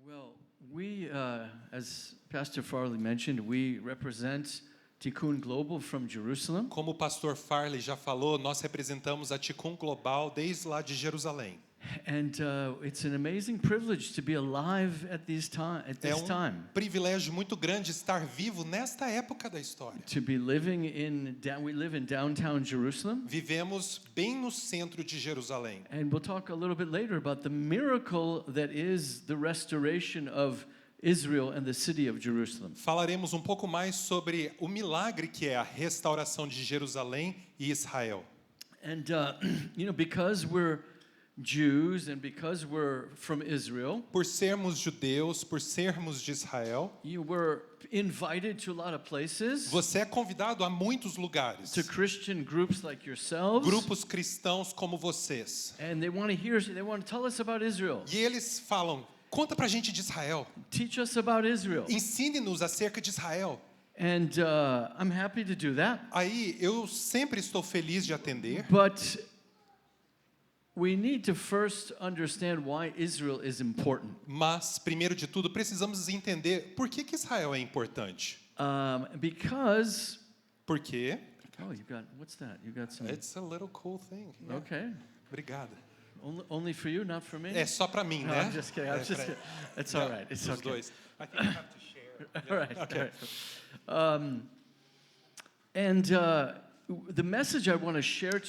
Well, as Pastor Farley mentioned, we represent Tikkun Global from Jerusalem. Como o pastor Farley já falou, nós representamos a Tikkun Global desde lá de Jerusalém. And it's an amazing privilege to be alive at this time. Privilégio muito grande estar vivo nesta época da história. To be living we live in downtown Jerusalem. Vivemos bem no centro de Jerusalém. And we'll talk a little bit later about the miracle that is the restoration of Israel and the city of Jerusalem. Falaremos um pouco mais sobre o milagre que é a restauração de Jerusalém e Israel. And because we're Jews and because we're from Israel, Por sermos judeus, por sermos de Israel, you were invited to a lot of places, você é convidado a muitos lugares. to Christian groups like yourselves, Grupos cristãos como vocês. and they want to tell us about Israel. E eles falam: conta pra gente de Israel. Teach us about Israel. Ensine-nos acerca de Israel. And I'm happy to do that. Aí eu sempre estou feliz de atender. But we need to first understand why Israel is important. Mas, primeiro de tudo, precisamos entender por que Israel é importante. Because Por quê? what's that? You got some. It's a little cool thing. Yeah. Okay. Obrigado. Only for you, not for me. É só pra mim, No, né? I'm just kidding. I'm just kidding. It's all right. It's Os okay. dois. I think I have to share. All right. Okay. All right. And the message I want to share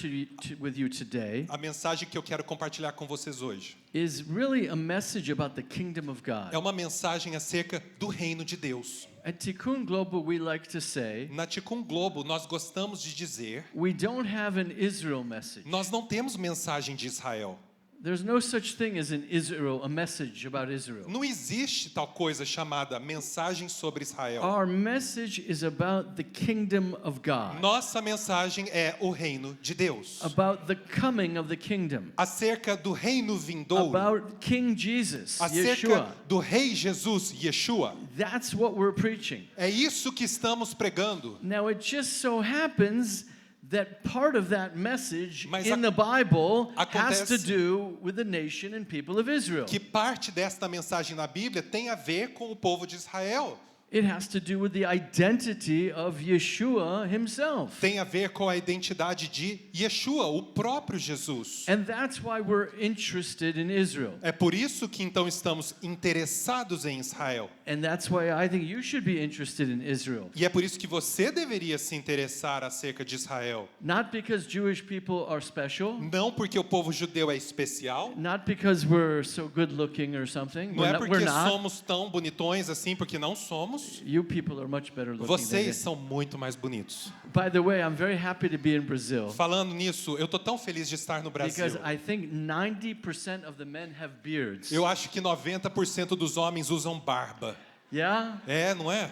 with you today A mensagem que eu quero compartilhar com vocês hoje is really a message about the kingdom of God. é uma mensagem acerca do reino de Deus. At Tikkun Global, we like to say, Na Tikkun Globo, nós gostamos de dizer, we don't have an Israel message. nós não temos mensagem de Israel. There's no such thing as a message about Israel. Não existe tal coisa chamada mensagem sobre Israel. Our message is about the kingdom of God, Nossa mensagem é o reino de Deus. about the coming of the kingdom, Acerca do reino vindouro. about King Jesus, Acerca Yeshua. do rei Jesus, Yeshua. That's what we're preaching. É isso que estamos pregando. Now, it just so happens that part of that message Mas in the Bible has to acontece do with the nation and people of Israel. Que parte desta mensagem na Bíblia tem a ver com o povo de Israel. It has to do with the identity of Yeshua himself. Tem a ver com a identidade de Yeshua, o próprio Jesus. And that's why we're interested in Israel. É por isso que então estamos interessados em Israel. And that's why I think you should be interested in Israel. E é por isso que você deveria se interessar acerca de Israel. Not because Jewish people are special, Não porque o povo judeu é especial, not because we're so good looking or something. não é We're porque not. somos tão bonitões assim, porque não somos. You people are much better looking than Vocês me. são muito mais bonitos. By the way, I'm very happy to be in Brazil. Falando nisso, eu tô tão feliz de estar no Brasil. Because I think 90% of the men have beards. Eu acho que 90% dos homens usam barba. Yeah? É, não é?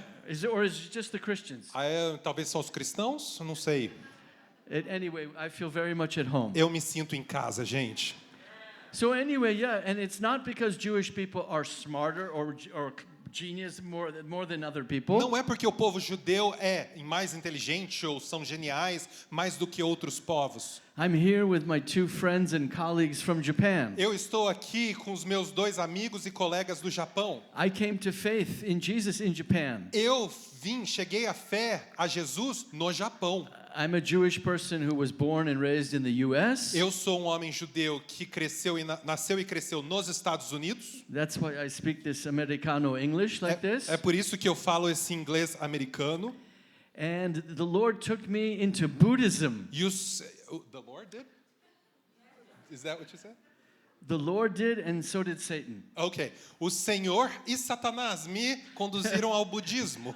Or is it just the Christians? Talvez só os cristãos? Não sei. Anyway, I feel very much at home. Eu me sinto em casa, gente. So anyway, yeah, and it's not because Jewish people are smarter or genius more than other people. Não é porque o povo judeu é mais inteligente ou são geniais mais do que outros povos. I'm here with my two friends and colleagues from Japan. Eu estou aqui com os meus dois amigos e colegas do Japão. I came to faith in Jesus in Japan. Eu cheguei à fé a Jesus no Japão. I'm a Jewish person who was born and raised in the US. Eu sou um homem judeu que nasceu e cresceu nos Estados Unidos. That's why I speak this Americano English like this. É por isso que eu falo esse inglês americano. And the Lord took me into Buddhism. The Lord did? Is that what you said? The Lord did, and so did Satan. Ok. O Senhor e Satanás me conduziram ao budismo.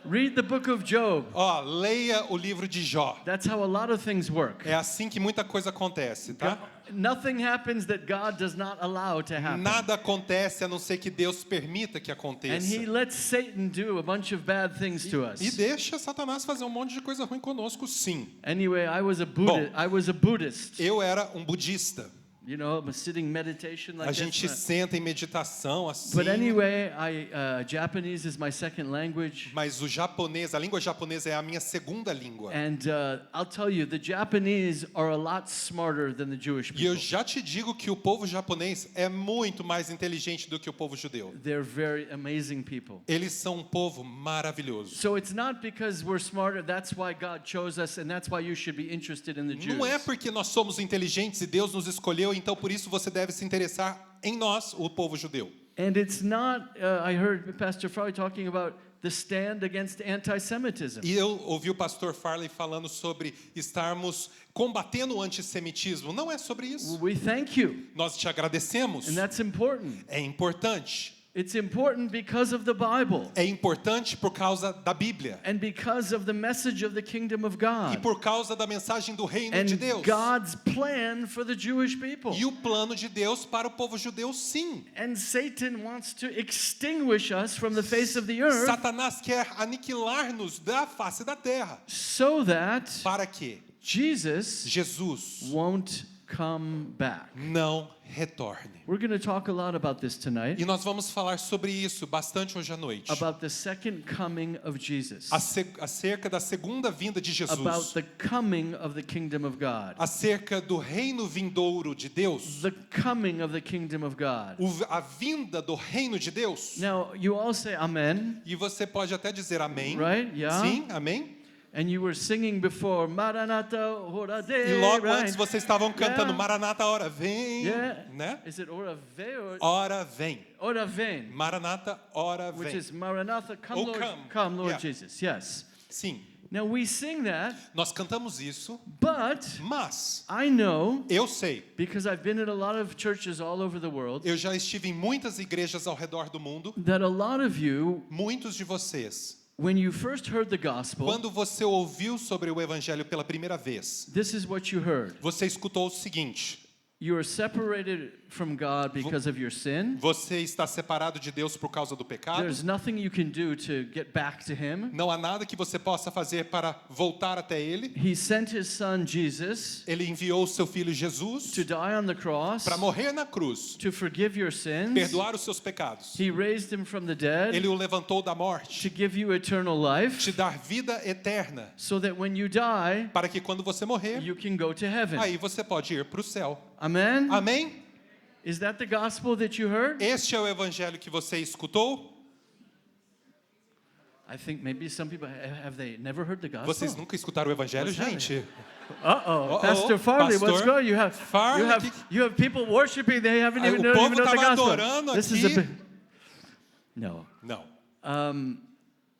Read the book of Job. Leia o livro de Jó. That's how a lot of things work. É assim que muita coisa acontece, tá? Nothing happens that God does not allow to happen. Nada acontece a não ser que Deus permita que And aconteça. he lets Satan do a bunch of bad things to us. E deixa Satanás fazer um monte de coisa ruim conosco, sim. Anyway, I was a Buddhist. Eu era um budista. You know, a sitting meditation like A gente this. senta em meditação assim. But anyway, Japanese is my second language. Mas o japonês, a língua japonesa é a minha segunda língua. And I'll tell you, the Japanese are a lot smarter than the Jewish E eu people. já te digo que o povo japonês é muito mais inteligente do que o povo judeu. They're very amazing people. Eles são um povo maravilhoso. So it's not because we're smarter, that's why God chose us, and that's why you should be interested in the Jews. Não é porque nós somos inteligentes e Deus nos escolheu, então por isso você deve se interessar em nós, o povo judeu. And it's not, I heard Pastor Farley talking about the stand against anti-Semitism. E eu ouvi o pastor Farley falando sobre estarmos combatendo o antissemitismo. Não é sobre isso. We thank you, Nós te agradecemos. and that's important. É importante. It's important because of the Bible É importante por causa da Bíblia. and because of the message of the kingdom of E God por causa da mensagem do reino and de Deus. God's plan for the Jewish people. E o plano de Deus para o povo judeu, sim. And Satan wants to extinguish us from the face of the earth Satanás quer aniquilar-nos da face da terra. so that Para que Jesus Jesus won't come back. não retorne. We're going to talk a lot about this tonight, E nós vamos falar sobre isso bastante hoje à noite. about the second coming of Jesus, Acerca da segunda vinda de about Jesus. the coming of the kingdom of God, Acerca do reino vindouro de Deus. the coming of the kingdom of God. A vinda do reino de Deus. Now, you all say amen, E você pode até dizer amém. right? Yeah. Sim, amém. And you were singing before, Maranatha, Hora E Dei, logo right? antes vocês estavam cantando Yeah. Maranata, hora vem, Yeah. né? Is it Hora Ve or Hora vem. Hora Vem? Maranata, hora Which vem. is Maranatha, come Oh, Lord, come. Lord Yeah. Jesus. Yes. Sim, Now we sing that, nós cantamos isso, but mas I know, eu sei, because I've been in a lot of churches all over the world, eu já estive em muitas igrejas ao redor do mundo, that a lot of you, muitos de vocês, when you first heard the gospel, quando você ouviu sobre o evangelho pela primeira vez, this is what you heard. você escutou o seguinte: You are separated from God because of your sin. você está separado de Deus por causa do pecado. There's nothing you can do to get back to Him. Não há nada que você possa fazer para voltar até Ele. He sent His Son Jesus Ele enviou o seu filho Jesus to die on the cross, para morrer na cruz, to forgive your sins. perdoar os seus pecados. He raised Him from the dead Ele o levantou da to morte, give you eternal life, te dar vida eterna, so that when you die, para que quando você morrer, you can go to heaven. aí você pode ir para o céu. Amen? Amém? Is that the gospel that you heard? Este é o evangelho que você escutou? I think maybe some people have they never heard the gospel? Vocês nunca escutaram o evangelho, What's happening? gente? Uh-oh, Uh-oh, Pastor Farley, what's Pastor going? You Farley, have people worshiping. They haven't Ah, even o don't povo even know the tava gospel. adorando This is a aqui. bit. No. Não.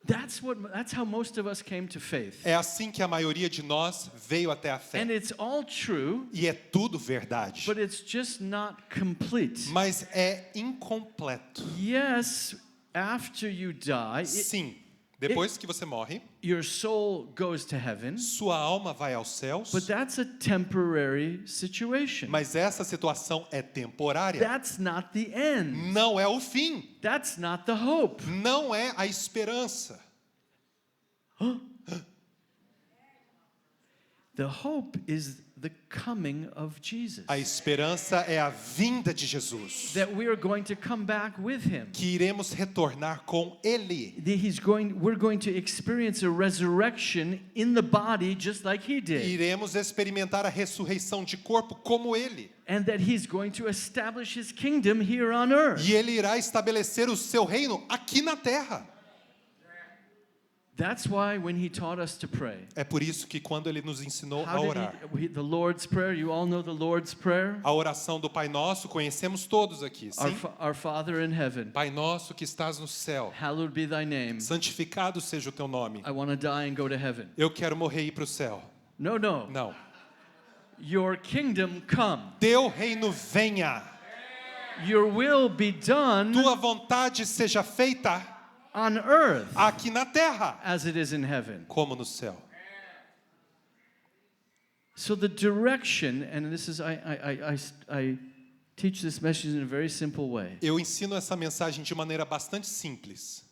That's how most of us came to faith. É assim que a maioria de nós veio até a fé. And it's all true, E é tudo verdade. but it's just not complete. Mas é incompleto. Yes, after you die, Sim, depois que você morre, your soul goes to heaven, sua alma vai aos céus, but that's a temporary situation. mas essa situação é temporária. That's not the end. Não é o fim. That's not the hope. Não é a esperança. The hope is the coming of Jesus. A esperança é a vinda de Jesus. That we are going to come back with him. Que iremos retornar com Ele. We're going to experience a resurrection in the body just like he did. Iremos experimentar a ressurreição de corpo como Ele. And that he's going to establish his kingdom here on earth. E Ele irá estabelecer o seu reino aqui na terra. That's why when he taught us to pray. É por isso que quando Ele nos ensinou a How did orar, the Lord's Prayer, you all know the Lord's Prayer? a oração do Pai Nosso, conhecemos todos aqui, sim? Our Father in heaven, Pai Nosso que estás no céu, hallowed be thy name. santificado seja o teu nome. I want to die and go to heaven. Eu quero morrer e ir para o céu. No. Não. Your kingdom come. Teu reino venha. Your will be done Tua vontade seja feita on earth aqui na terra, as it is in heaven. como no céu. So the direction, and this is I teach this message in a very simple way. Eu ensino essa mensagem de maneira bastante simples.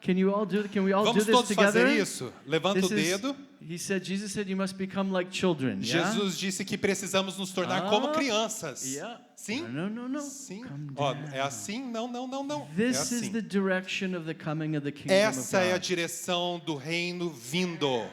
Can we all do Vamos this todos together? fazer isso? Levanta o dedo. Jesus said you must become like children. Yeah? Jesus disse que precisamos nos tornar como crianças. Yeah. Sim? No. Sim. Come Ó, down. é assim? Não. É This is assim. the direction of the coming of the kingdom Essa of é a God. direção do reino vindo.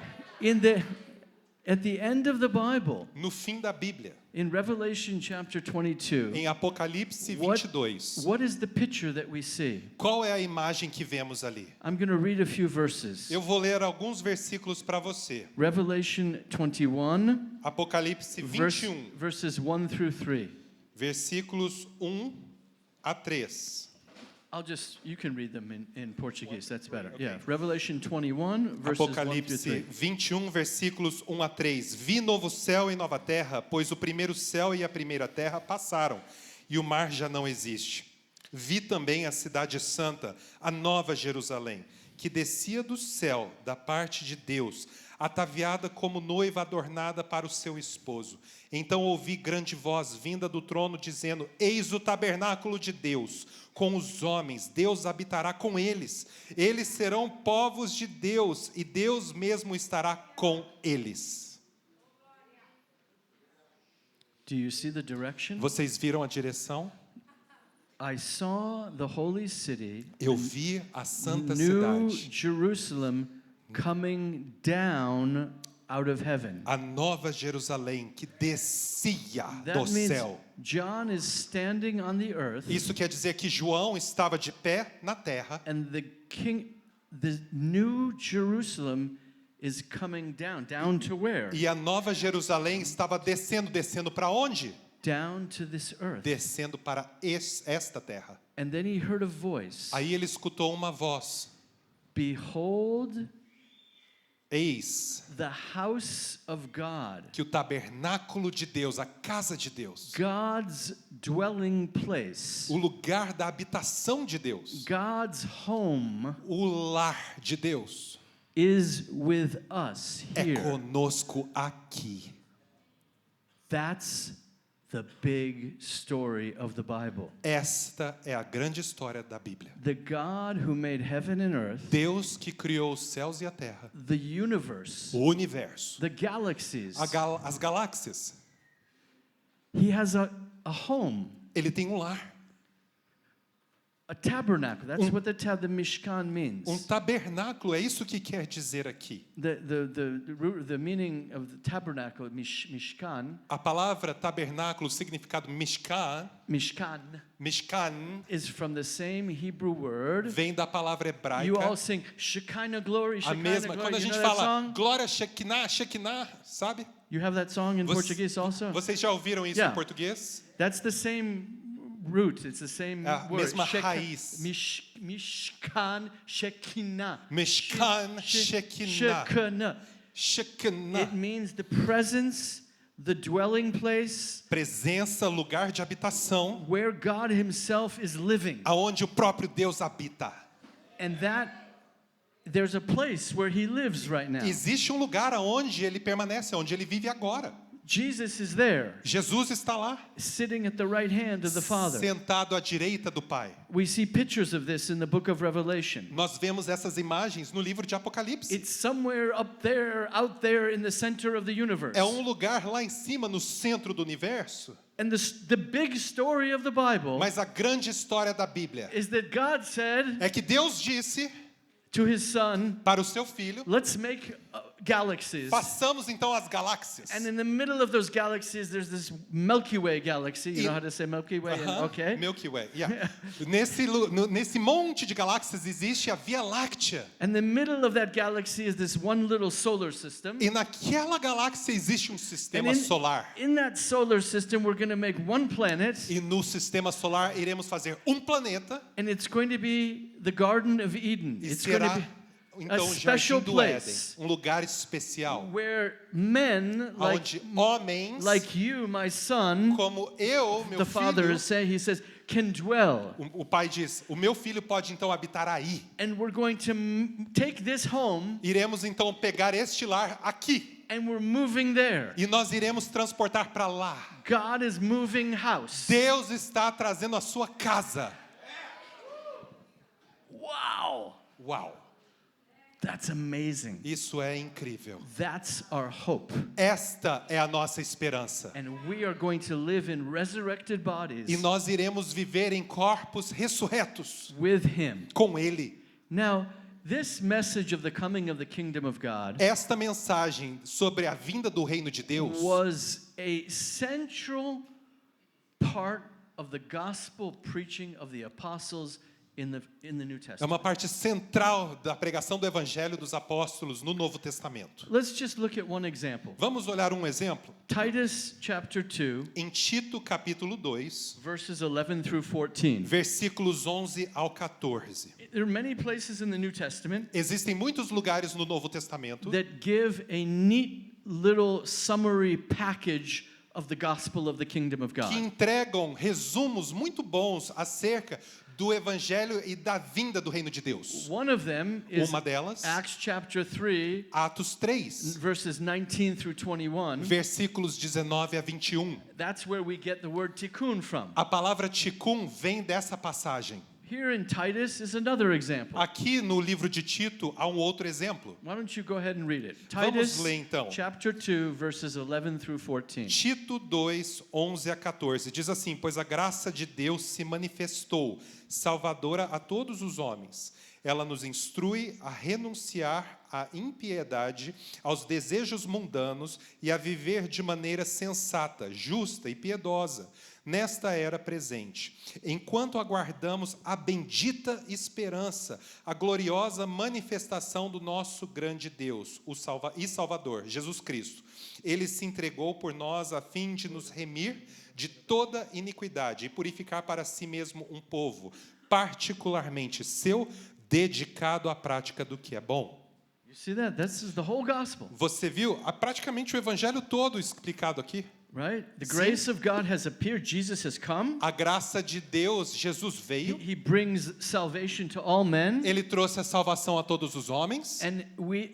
At the end of the Bible, No fim da Bíblia, in Revelation chapter 22, em Apocalipse 22. what is the picture that we see? Qual é a imagem que vemos ali? I'm going to read a few verses. Eu vou ler alguns versículos para você. Revelation 21, Apocalipse verse, 21, verses 1 through 3. versículos 1 a 3. You can read them in Portuguese, that's better. Yeah, Revelation 21, verses 1 through Apocalipse 3. 21, versículos 1 a 3. Vi novo céu e nova terra, pois o primeiro céu e a primeira terra passaram, e o mar já não existe. Vi também a cidade santa, a nova Jerusalém, que descia do céu, da parte de Deus, ataviada como noiva adornada para o seu esposo. Então ouvi grande voz vinda do trono, dizendo: Eis o tabernáculo de Deus com os homens, Deus habitará com eles. Eles serão povos de Deus, e Deus mesmo estará com eles. Do you see the direction? Vocês viram a direção? I saw the holy city, Eu vi a santa New cidade, Jerusalem, coming down out of heaven. a nova Jerusalém que descia do That means céu. John is standing on the earth, Isso quer dizer que João estava de pé na terra and the New Jerusalem is coming down to where? e a nova Jerusalém estava descendo para onde? Down to this earth. Descendo para esta terra. And then he heard a voice. Aí ele escutou uma voz: Behold, Eis the house of God, que o tabernáculo de Deus, a casa de Deus, God's dwelling place, o lugar da habitação de Deus, God's home, o lar de Deus, is with us é here. conosco aqui. That's the big story of the Bible. Esta é a grande história da Bíblia. The God who made heaven and earth, Deus que criou os céus e a terra, the universe, o universo, the galaxies. as galáxias. He has a home, Ele tem um lar, a tabernacle. That's what the Mishkan means. tabernáculo, é isso que quer dizer aqui. The meaning of the tabernacle, Mishkan, A palavra tabernáculo, o significado mishkan, is from the same Hebrew word. vem da palavra You all hebraica. sing Shekinah glory, A Shekinah mesma, glory. quando a You gente know that fala song? glória Shekinah, sabe? You have that song in Portuguese also? Vocês já ouviram isso Yeah. em português? That's the same root. It's the same É a word. mesma raiz. Mishkan Shekinah. Mishkan Shekinah. Shekinah. It means the presence, the dwelling place Presença, lugar de habitação, where God himself is living. aonde o próprio Deus habita. And there's a place where he lives right now. Existe um lugar aonde ele permanece, onde ele vive agora. Jesus is there, Jesus está lá, sitting at the right hand of the Father. sentado à direita do Pai. We see pictures of this in the book of Revelation. Nós vemos essas imagens no livro de Apocalipse. It's somewhere up there, out there in the center of the universe. É um lugar lá em cima, no centro do universo. And the big story of the Bible Mas a grande história da Bíblia is that God said é que Deus disse to his son, para o seu filho: let's make galaxies. façamos então as galáxias. And in the middle of those galaxies, there's this Milky Way galaxy. You know how to say Milky Way? Okay. Milky Way, yeah. Nesse monte de galáxias existe a Via Láctea. And the middle of that galaxy is this one little solar system. E naquela galáxia existe um sistema And solar. in that solar system, we're going to make one planet, E no sistema solar iremos fazer um planeta. and it's going to be the Garden of Eden. E It's going to será be então a o special Jardim do Éden, place um lugar especial, where men onde homens like you, my son, como eu, meu the Father filho, is saying, he says, can dwell. o pai diz, o meu filho pode então habitar aí. And we're going to take this home Iremos então pegar este lar aqui and we're moving there. e nós iremos transportar para lá. God is moving house. Deus está trazendo a sua casa. Wow. Uau! That's amazing. Isso é incrível. That's our hope. Esta é a nossa esperança. And we are going to live in resurrected E bodies nós iremos viver em corpos ressurretos with Him. com Ele. Now, this message of the coming of the kingdom of God Esta mensagem sobre a vinda do reino de Deus was a central part of the gospel preaching of the apostles in the New é Testament. uma parte central da pregação do evangelho dos apóstolos no Novo Testamento. Let's just look at one example. Vamos olhar um exemplo? Titus chapter 2, Em Tito capítulo 2, verses 11 through 14. versículos 11 ao 14. There are many places in the New Testament Existem muitos lugares no Novo Testamento that give a neat little summary package of the gospel of the kingdom of que God. entregam resumos muito bons acerca do evangelho e da vinda do reino de Deus. One of them is Uma delas, Acts chapter 3, Atos 3, verses 19 through 21. versículos 19 a 21. That's where we get the word tikkun from. A palavra tikkun vem dessa passagem. Here in Titus is another example. Aqui no livro de Tito há um outro exemplo. Why don't you go ahead and read it? Vamos Titus ler, então. chapter 2, verses 11 through 14. Tito 2, 11 a 14. Diz assim: Pois a graça de Deus se manifestou, salvadora a todos os homens. Ela nos instrui a renunciar à impiedade, aos desejos mundanos e a viver de maneira sensata, justa e piedosa, nesta era presente, enquanto aguardamos a bendita esperança, a gloriosa manifestação do nosso grande Deus e Salvador, Jesus Cristo. Ele se entregou por nós a fim de nos remir de toda iniquidade e purificar para si mesmo um povo, particularmente seu, dedicado à prática do que é bom. You see that? This is the whole gospel, Você viu praticamente o evangelho todo explicado aqui? right? The Sim. grace of God has appeared. Jesus has come. A graça de Deus, Jesus veio, He brings salvation to all men. ele trouxe a salvação a todos os homens. And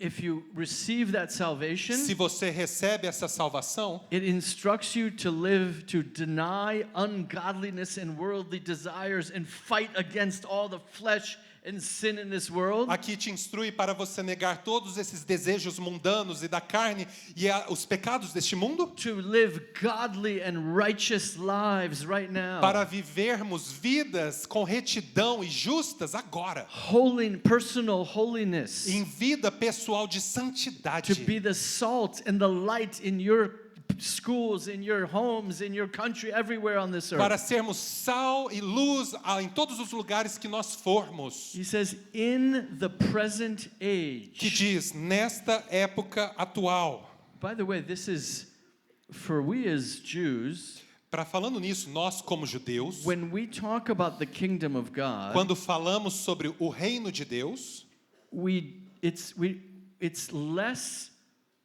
if you receive that salvation, Se você recebe essa salvação, it instructs you to live, to deny ungodliness and worldly desires and fight against all the flesh and sin in this world. aqui te instrui para você negar todos esses desejos mundanos e da carne e os pecados deste mundo, To live godly and righteous lives right now. para vivermos vidas com retidão e justas agora, Holy, personal holiness. em vida pessoal de To santidade, be the salt and the light in your schools, in your homes, in your country, everywhere on this para earth. sermos sal e luz em todos os lugares que nós formos. He says, in the present Que age. diz, nesta época atual. By the way, this is for we as Jews. Falando nisso, nós como judeus, When we talk about the kingdom of God, quando falamos sobre o reino de Deus, it's less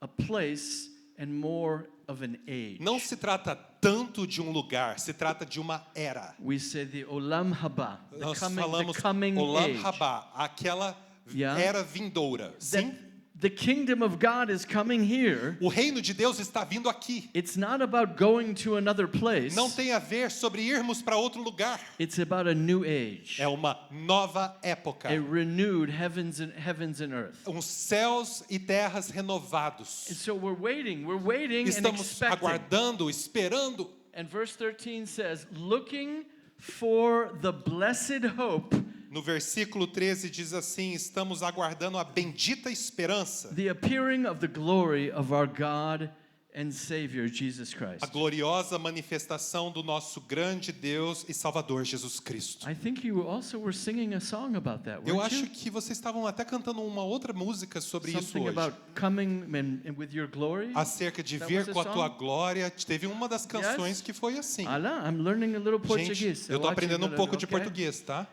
a place and more of an age. não se trata tanto de um lugar, se trata de uma era. We say the Olam Haba, Nós the falamos coming Olam age. Rabá, aquela Yeah. era vindoura. Sim, That the kingdom of God is coming here. o reino de Deus está vindo aqui. It's not about going to another place. Não tem a ver sobre irmos para outro lugar. It's about a new age. É uma nova época. A renewed heavens and earth. Céus e terras renovados. And so we're waiting and Estamos expecting. aguardando, esperando. And verse 13 says, looking for the blessed hope, No versículo 13 diz assim: estamos aguardando a bendita esperança, the appearing of the glory of our God and Savior, Jesus Christ. a gloriosa manifestação do nosso grande Deus e Salvador Jesus Cristo. I think you also were singing a song about that, Eu weren't acho you? que vocês estavam até cantando uma outra música sobre isso Something hoje. about coming and with your glory. Acerca de That vir was a com a tua song? glória. Teve uma das canções que foi assim. Olha, I'm learning a little Portuguese. Gente, eu estou aprendendo um pouco de okay? português, tá?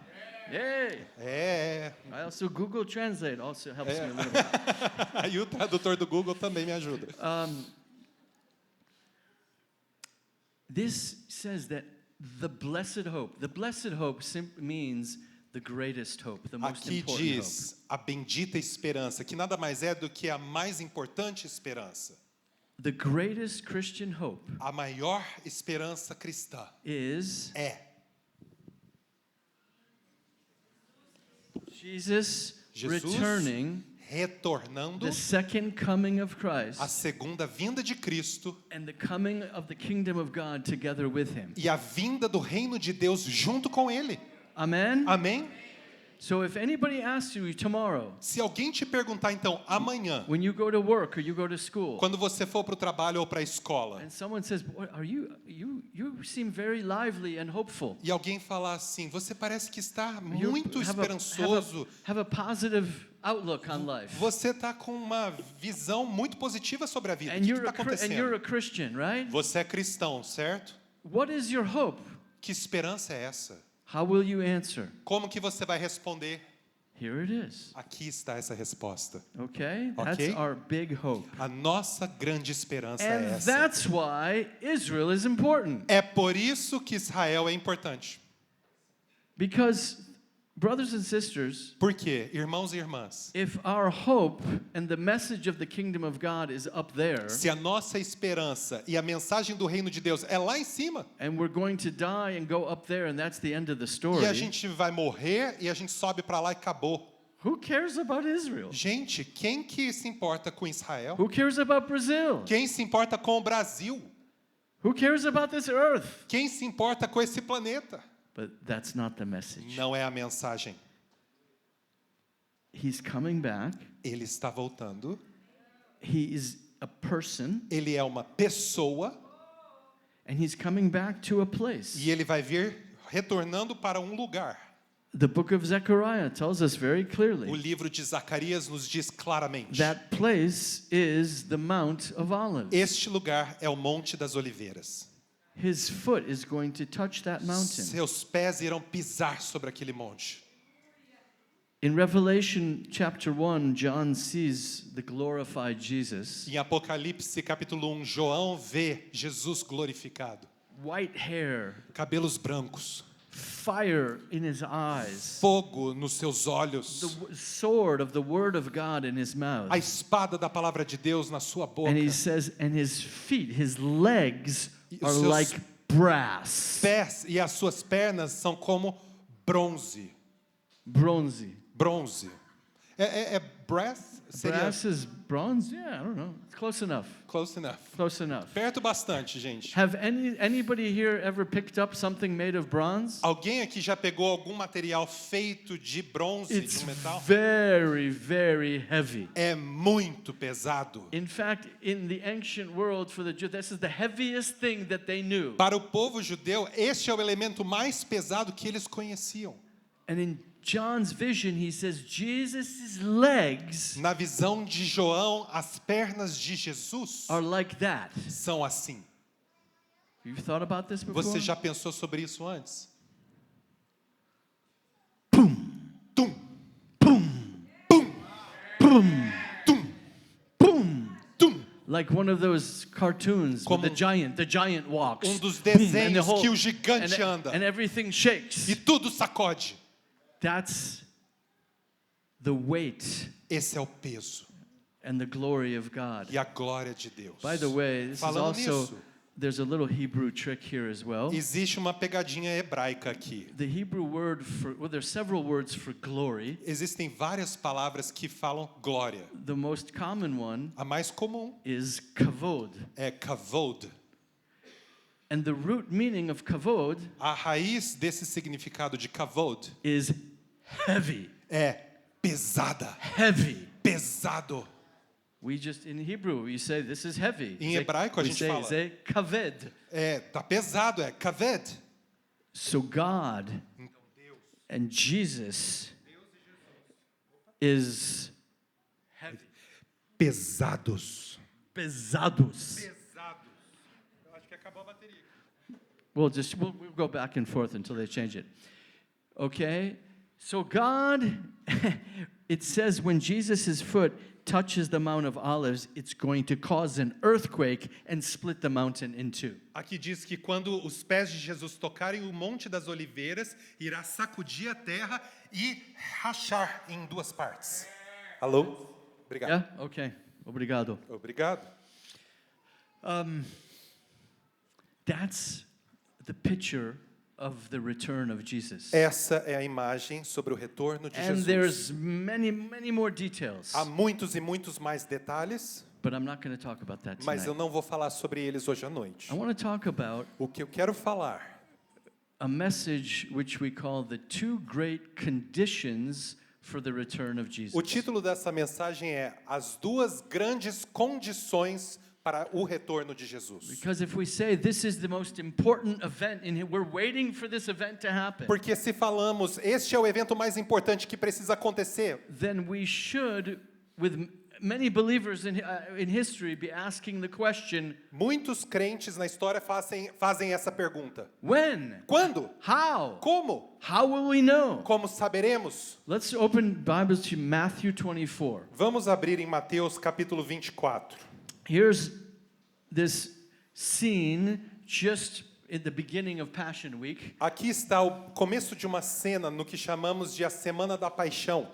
Yay! É. I also Google Translate also helps me a little bit. Aí o tradutor do Google também me ajuda. This says that the blessed hope simply means the greatest hope, the most Aqui important diz a bendita esperança, que nada mais é do que a mais importante esperança. hope. The greatest Christian hope A maior esperança cristã is é Jesus Jesus returning retornando, the second coming of Christ, a segunda vinda de Cristo and the coming of the kingdom of God together with him. e a vinda do reino de Deus junto com ele. Amen? Amém? So if anybody asks you tomorrow, Se alguém te perguntar então amanhã, when you go to work or you go to school, quando você for para o trabalho ou para a escola, and someone says, "Boy, you seem very lively and hopeful. e alguém falar assim, você parece que está You muito esperançoso, have a positive outlook on life. você está com uma visão muito positiva sobre a vida. O And que you're está a acontecendo? Christian, right? Você é cristão, certo? What is your hope? Que esperança é essa? How will you answer? Como que você vai responder? Here it is. Aqui está essa resposta. Okay? Okay. That's our big hope. A nossa grande esperança é And essa. that's why Israel is important. É por isso que Israel é importante. Because, brothers and sisters, Por quê? Irmãos e irmãs, if our hope and the message of the kingdom of God is up there, se a nossa esperança e a mensagem do reino de Deus é lá em cima, and we're going to die and go up there, and that's the end of the e story, a gente vai morrer e a gente sobe para lá e acabou. who cares about Israel? Gente, quem que se importa com Israel? Who cares about Brazil? Quem se importa com o Brasil? Who cares about this earth? Quem se importa com esse planeta? But that's not the message. Não é a mensagem. He's coming back. Ele está voltando. He is a person, Ele é uma pessoa and he's coming back to a place. e ele vai vir retornando para um lugar. The book of Zechariah tells us very O clearly livro de Zacarias nos diz claramente. that place is the Mount of Olives. Este lugar é o Monte das Oliveiras. His foot is going to touch that mountain. Seus pés irão pisar sobre aquele monte. In Revelation chapter 1, John sees the glorified Jesus, Em Apocalipse capítulo 1, João vê Jesus glorificado. white hair, Cabelos brancos, fire in his eyes, fogo nos seus olhos, the sword of the word of God in his mouth. a espada da palavra de Deus na sua boca. And he says, and his feet, his legs E are os seus like brass. Pés e as suas pernas são como bronze. Bronze. Bronze. É brass? Seria Brass is bronze? Yeah, I don't know. It's close enough. close enough. Close enough. Perto bastante, gente. Have anybody here ever picked up something made of bronze? Alguém aqui já pegou algum material feito de bronze, It's de um metal? very, very heavy. É muito pesado. In fact, in the ancient world for the Jews, this is the heaviest thing that they knew. Para o povo judeu, este é o elemento mais pesado que eles conheciam. And in John's vision, he says Jesus' legs Na visão de João, as pernas de Jesus are like that. são assim. You've thought about this before? Você já pensou sobre isso antes? Boom, Tum, boom, tum, boom, tum, boom. tum. Like one of those cartoons Como with the giant walks. Dos Boom, and the desenhos whole- que o gigante anda. and everything shakes. E tudo sacode. That's the weight Esse é o peso and the glory of God. e a glória de Deus. By the way, this is Falando also, nisso, there's a little Hebrew trick here as well. existe uma pegadinha hebraica aqui. The Hebrew word for, well, there's several words for glory. Existem várias palavras que falam glória. The most common one A mais comum is kavod. é kavod. And the root meaning of kavod A raiz desse significado de kavod is heavy. é pesada, Heavy. pesado. We just, in Hebrew, we say this is heavy. Em hebraico a we gente say, fala. say kaved. Tá pesado, é kaved. So God and Jesus is heavy. Pesados. Pesados. Pesados. Eu acho que acabou a bateria. We'll go back and forth until they change it. Okay? So God, it says when Jesus' foot touches the Mount of Olives, it's going to cause an earthquake and split the mountain in two. Aqui diz que quando os pés de Jesus tocarem o Monte das Oliveiras, irá sacudir a terra e rachar em duas partes. Alô? Obrigado. Yeah? Okay. Obrigado. Obrigado. That's the picture of the return of Jesus. Essa é a imagem sobre o retorno de And Jesus. there's many, many more details. Há muitos e muitos mais detalhes, But I'm not going to talk about that mas eu tonight. não vou falar sobre eles hoje à noite. I want to talk about O que eu quero falar a message which we call the two great conditions for the return of Jesus. O título dessa mensagem é As Duas Grandes Condições para o Retorno de Jesus. Because if we say this is the most important event and we're waiting for this event to happen, Porque se falamos, este é o evento mais importante que precisa acontecer, then we should, with many believers in history, be asking the question, muitos crentes na história fazem essa pergunta. when? Quando? How? Como? How will we know? Como saberemos? Let's open Bibles to Matthew 24. Vamos abrir em Mateus capítulo 24. Here's this scene just in the beginning of Passion Week. Aqui está o começo de uma cena no que chamamos de a Semana da Paixão.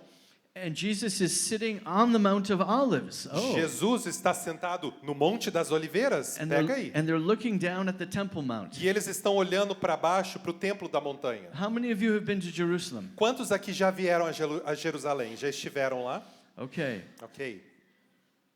And Jesus is sitting on the Mount of Olives. Oh. Jesus está sentado no Monte das Oliveiras, pega aí. And they're looking down at the Temple Mount. E eles estão olhando para baixo, para o templo da montanha. How many of you have been to Jerusalem? Quantos aqui já vieram a Jerusalém? Já estiveram lá? Okay. Ok.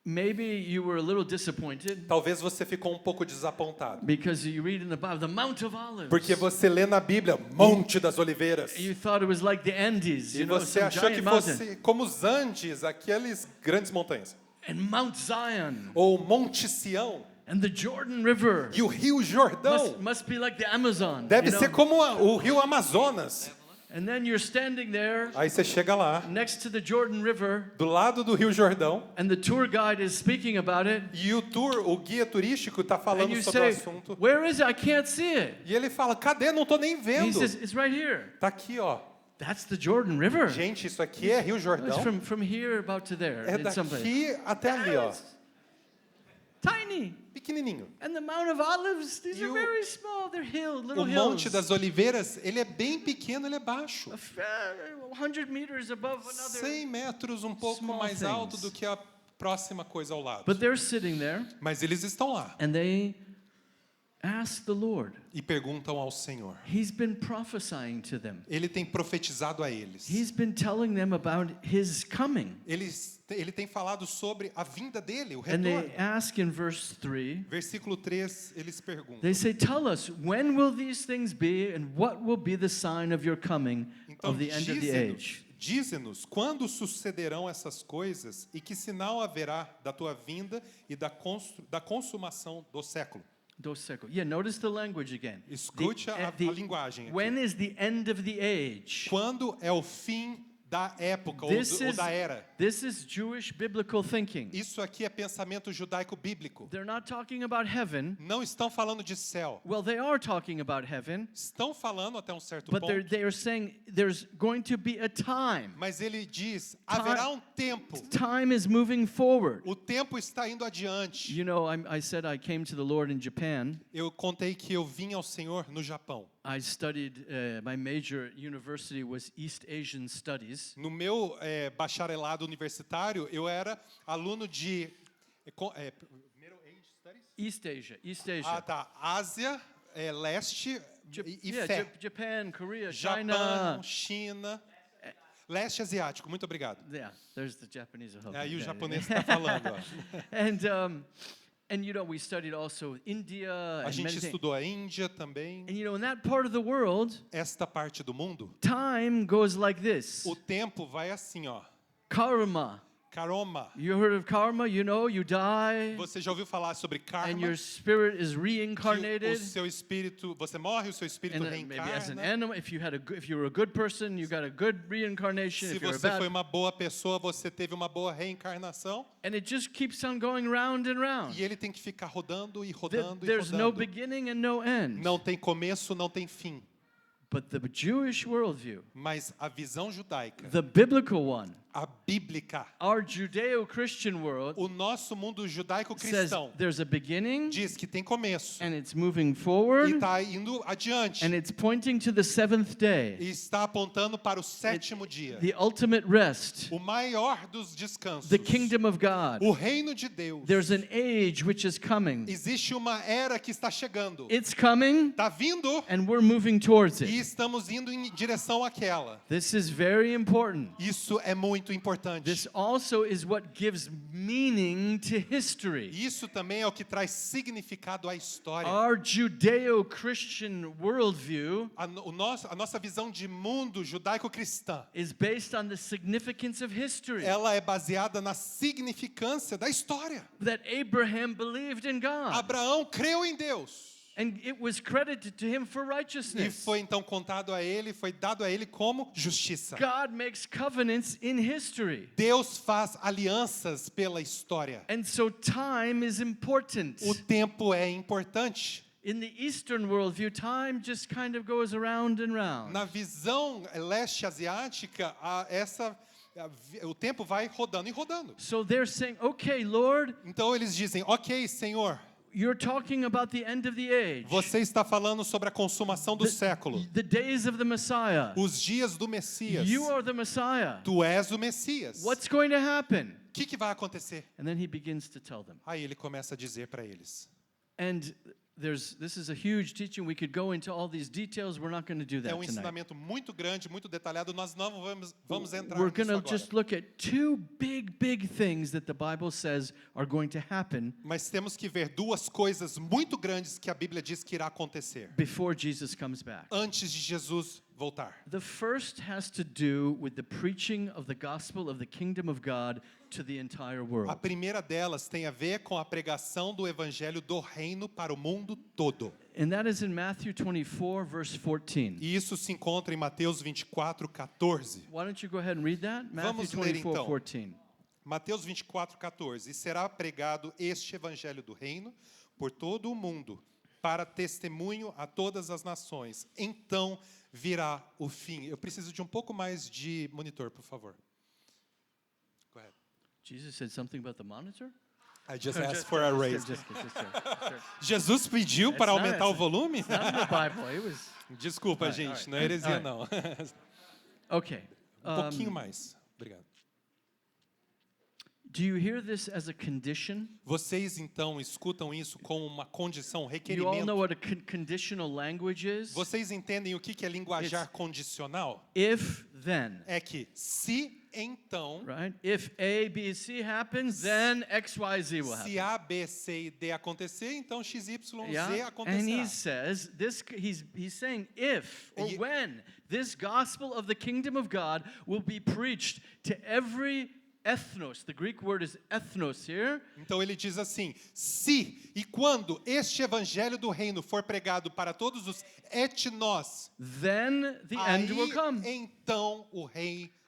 Maybe you were a little disappointed Talvez você ficou um pouco desapontado. because you read in the Bible the Mount of Olives. Porque você lê na Bíblia, Monte das Oliveiras. You thought it was like the Andes, E you know, você some achou que giant mountain. fosse como os Andes, aqueles grandes montanhas. And Mount Zion Ou Monte Sião. and the Jordan River E o Rio Jordão. must be like the Amazon. Deve you know? ser como o Rio Amazonas. And then you're standing there Aí você chega lá, next to the Jordan River, do lado do Rio Jordão, and the tour guide is speaking about it, e o guia turístico está and falando you sobre o say, assunto. "Where is it? I can't see it." E ele fala, cadê? Não tô nem And he vendo. says, "It's right here." Tá aqui, ó. That's the Jordan River. Gente, isso aqui é Rio It's Jordão. from here about to there. É in some place. daqui até ali, ó. Tiny. Pequenininho. And the Mount of Olives, these E are o- very small. They're little O hills. Monte das Oliveiras, ele é bem pequeno, ele é baixo. 100 meters above another. 100 metros, um pouco small mais alto things. do que a próxima coisa ao lado. But they're sitting there, Mas eles estão lá and they ask the Lord. e perguntam ao Senhor. He's been prophesying to them. Ele tem profetizado a eles. He's been telling them about his coming. Ele tem falado sobre a vinda dele, o And they retorno. ask in verse 3, Versículo 3, eles perguntam. they say, "Tell us, when will these things be, and what will be the sign of your coming, Então, of the end of the age?" dize-nos quando sucederão essas coisas e que sinal haverá da tua vinda e da consumação do século. Yeah, notice the language again. Escute a linguagem aqui. When is the end of the age? Quando é o fim da época ou da era? This is Jewish biblical thinking. Isso aqui é pensamento judaico bíblico. They're not talking about heaven. Não estão falando de céu. Well, they are talking about heaven, Estão falando até um certo but ponto. they are saying there's going to be a time. Mas ele diz, haverá um tempo. Time is moving forward. O tempo está indo adiante. You know, I said I came to the Lord in Japan. Eu contei que eu vim ao Senhor no Japão. I studied, my major university was East Asian Studies. No meu bacharelado universitário, eu era aluno de Middle Age Studies? East Asia. Ah, tá. Ásia, leste e Yeah, fé. Japan, Korea, Japão, China. China, leste asiático. Muito obrigado. Yeah, there's the Japanese. I hope. Aí o Yeah, japonês está falando. Ó. And you know, we studied also India A and gente many things. estudou a Índia também. And you know, in that part of the world, Esta parte do mundo, time goes like this. o tempo vai assim, ó. Karma. Karma. You heard of karma? You know, you die, Você já ouviu falar sobre karma? and your spirit is Que o reincarnated. seu espírito, você morre, o seu espírito And then maybe as an reencarna. animal, if you were a good person, you got a good reincarnation. Se If you're a você foi bad, uma boa pessoa, você teve uma boa reencarnação. and it just keeps on going round and round. E ele tem que ficar rodando e rodando e There's no rodando. beginning and no end. Não tem começo, não tem fim. But the Jewish worldview, Mas a visão judaica, the biblical one, a bíblica. Our Judeo-Christian world O nosso mundo says judaico-cristão there's a beginning diz que tem começo and it's moving e forward está indo adiante and it's pointing to the seventh day, e está apontando para o sétimo dia, the ultimate rest, o maior dos descansos, the kingdom of God. o reino de Deus. There's an age which is coming. Existe uma era que está chegando, It's coming está vindo and we're moving towards e it. estamos indo em direção àquela. This is very important. Isso é muito importante. This also is what gives meaning to history. Isso também é o que traz significado à história. Our Judeo-Christian worldview A nossa visão de mundo judaico-cristã, is based on the significance of history. ela é baseada na significância da história. That Abraham believed in God Abraão creu em Deus and it was credited to him for e righteousness. foi então contado a ele, foi dado a ele como justiça. God makes covenants in history. Deus faz alianças pela história. And so time is important. O tempo é importante. In the Eastern worldview, time just kind of goes around and round. Na visão leste asiática, o tempo vai rodando e rodando. So they're saying, okay, Lord, Então eles dizem: ok, Senhor, you're talking about the end of the age. você está falando sobre a consumação do século, The days of the Messiah. os dias do Messias. You are the Messiah. Tu és o Messias. What's going to happen? O que vai acontecer? And then he begins to tell them. Aí ele começa a dizer para eles. And this is a huge teaching. We could go into all these details. We're not going to do É that tonight. ensinamento muito grande, muito detalhado. Nós não vamos entrar We're nisso going to agora. just look at two big things that the Bible says are going to happen Mas temos que ver duas coisas muito grandes que a Bíblia diz que irá acontecer before Jesus comes back. antes de Jesus voltar. The first has to do with the preaching of the gospel of the kingdom of God to the entire A world. primeira delas tem a ver com a pregação do evangelho do reino para o mundo todo. And that is in Matthew 24, verse 14. E isso se encontra em Mateus 24:14. Why don't you go ahead and read that? Vamos Matthew ler, 24, então. 14. Mateus 24:14. E será pregado este evangelho do reino por todo o mundo, para testemunho a todas as nações. Então virá o fim. Eu preciso de um pouco mais de monitor, por favor. Go ahead. Jesus said something about the monitor? I just asked for a raise. Just kidding. Sure. Jesus pediu para That's not- aumentar o volume? It's not in the Bible. It was Desculpa, All right, gente, all right. não é heresia, All não. okay. Pouquinho mais. Obrigado. Do you hear this as a condition? Vocês, então, escutam isso como uma condição, You all know requerimento. what a conditional language is? Vocês entendem o que é linguajar condicional? If then, É que se então, right? If A, B, C happens, then X, Y, Z will se happen. A, B, C e D acontecer, então X, Y, Z Yeah. And he acontecerá. says this. He's saying if or E- when this gospel of the kingdom of God will be preached to every ethnos. The Greek word is ethnos here. Então ele diz assim: se e quando este evangelho do reino for pregado para todos os etnós, Then the end will aí come. então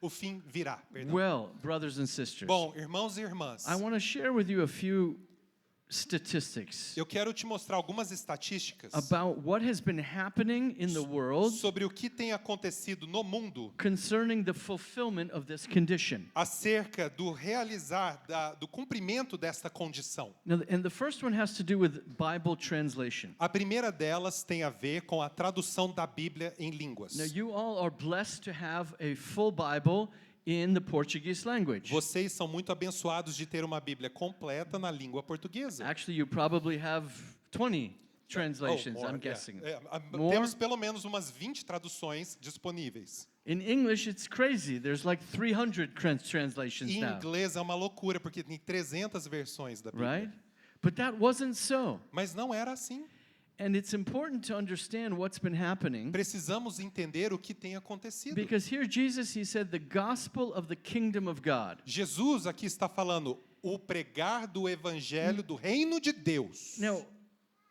o fim virá. Perdão. Well, brothers and sisters, Bom, irmãos e irmãs, I want to share with you a few statistics eu quero te mostrar algumas estatísticas about what has been happening in the world sobre o que tem acontecido no mundo concerning the fulfillment of this condition. acerca do realizar, do cumprimento desta condição. Now, and the first one has to do with Bible translation. A primeira delas tem a ver com a tradução da Bíblia em línguas. Now, you all are blessed to have a full Bible in the Portuguese language. Vocês são muito abençoados de ter uma Bíblia completa na língua portuguesa. Actually, you probably have 20 translations, Oh, more, I'm guessing. More? Temos pelo menos umas 20 traduções disponíveis. In English, it's crazy. There's like 300 translations Em now, inglês é uma loucura, porque tem 300 versões da Bíblia. right? But that wasn't so. Mas não era assim. And it's important to understand what's been happening Precisamos entender o que tem acontecido. because here Jesus, he said, the gospel of the kingdom of God. Jesus aqui está falando o pregar do evangelho do reino de Deus. Now,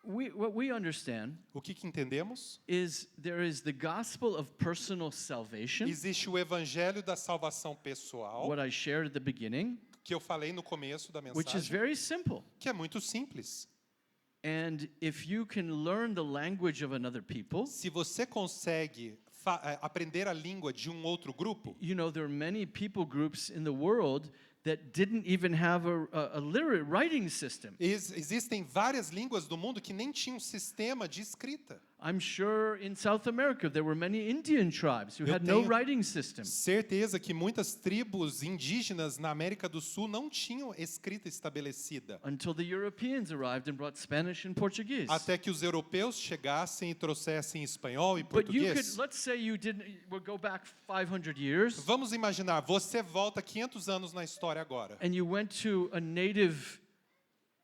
what we understand O que entendemos? is there is the gospel of personal salvation, Existe o evangelho da salvação pessoal, what I shared at the beginning, que eu falei no começo da which is mensagem, very simple. que é muito simples. And if you can learn the language of another people, Se você consegue aprender a língua de um outro grupo? You know, there are many people groups in the world that didn't even have a literate writing system. Existem várias línguas do mundo que nem tinham sistema de escrita. I'm sure in South America there were many Indian tribes who Eu had no tenho writing system. certeza que muitas tribos indígenas na América do Sul não tinham escrita estabelecida. Until the Europeans arrived and brought Spanish and Portuguese. Até que os europeus chegassem e trouxessem espanhol e But you could, português. let's say you didn't, we'll go back 500 years Vamos imaginar, você volta 500 anos na história agora. and you went to a native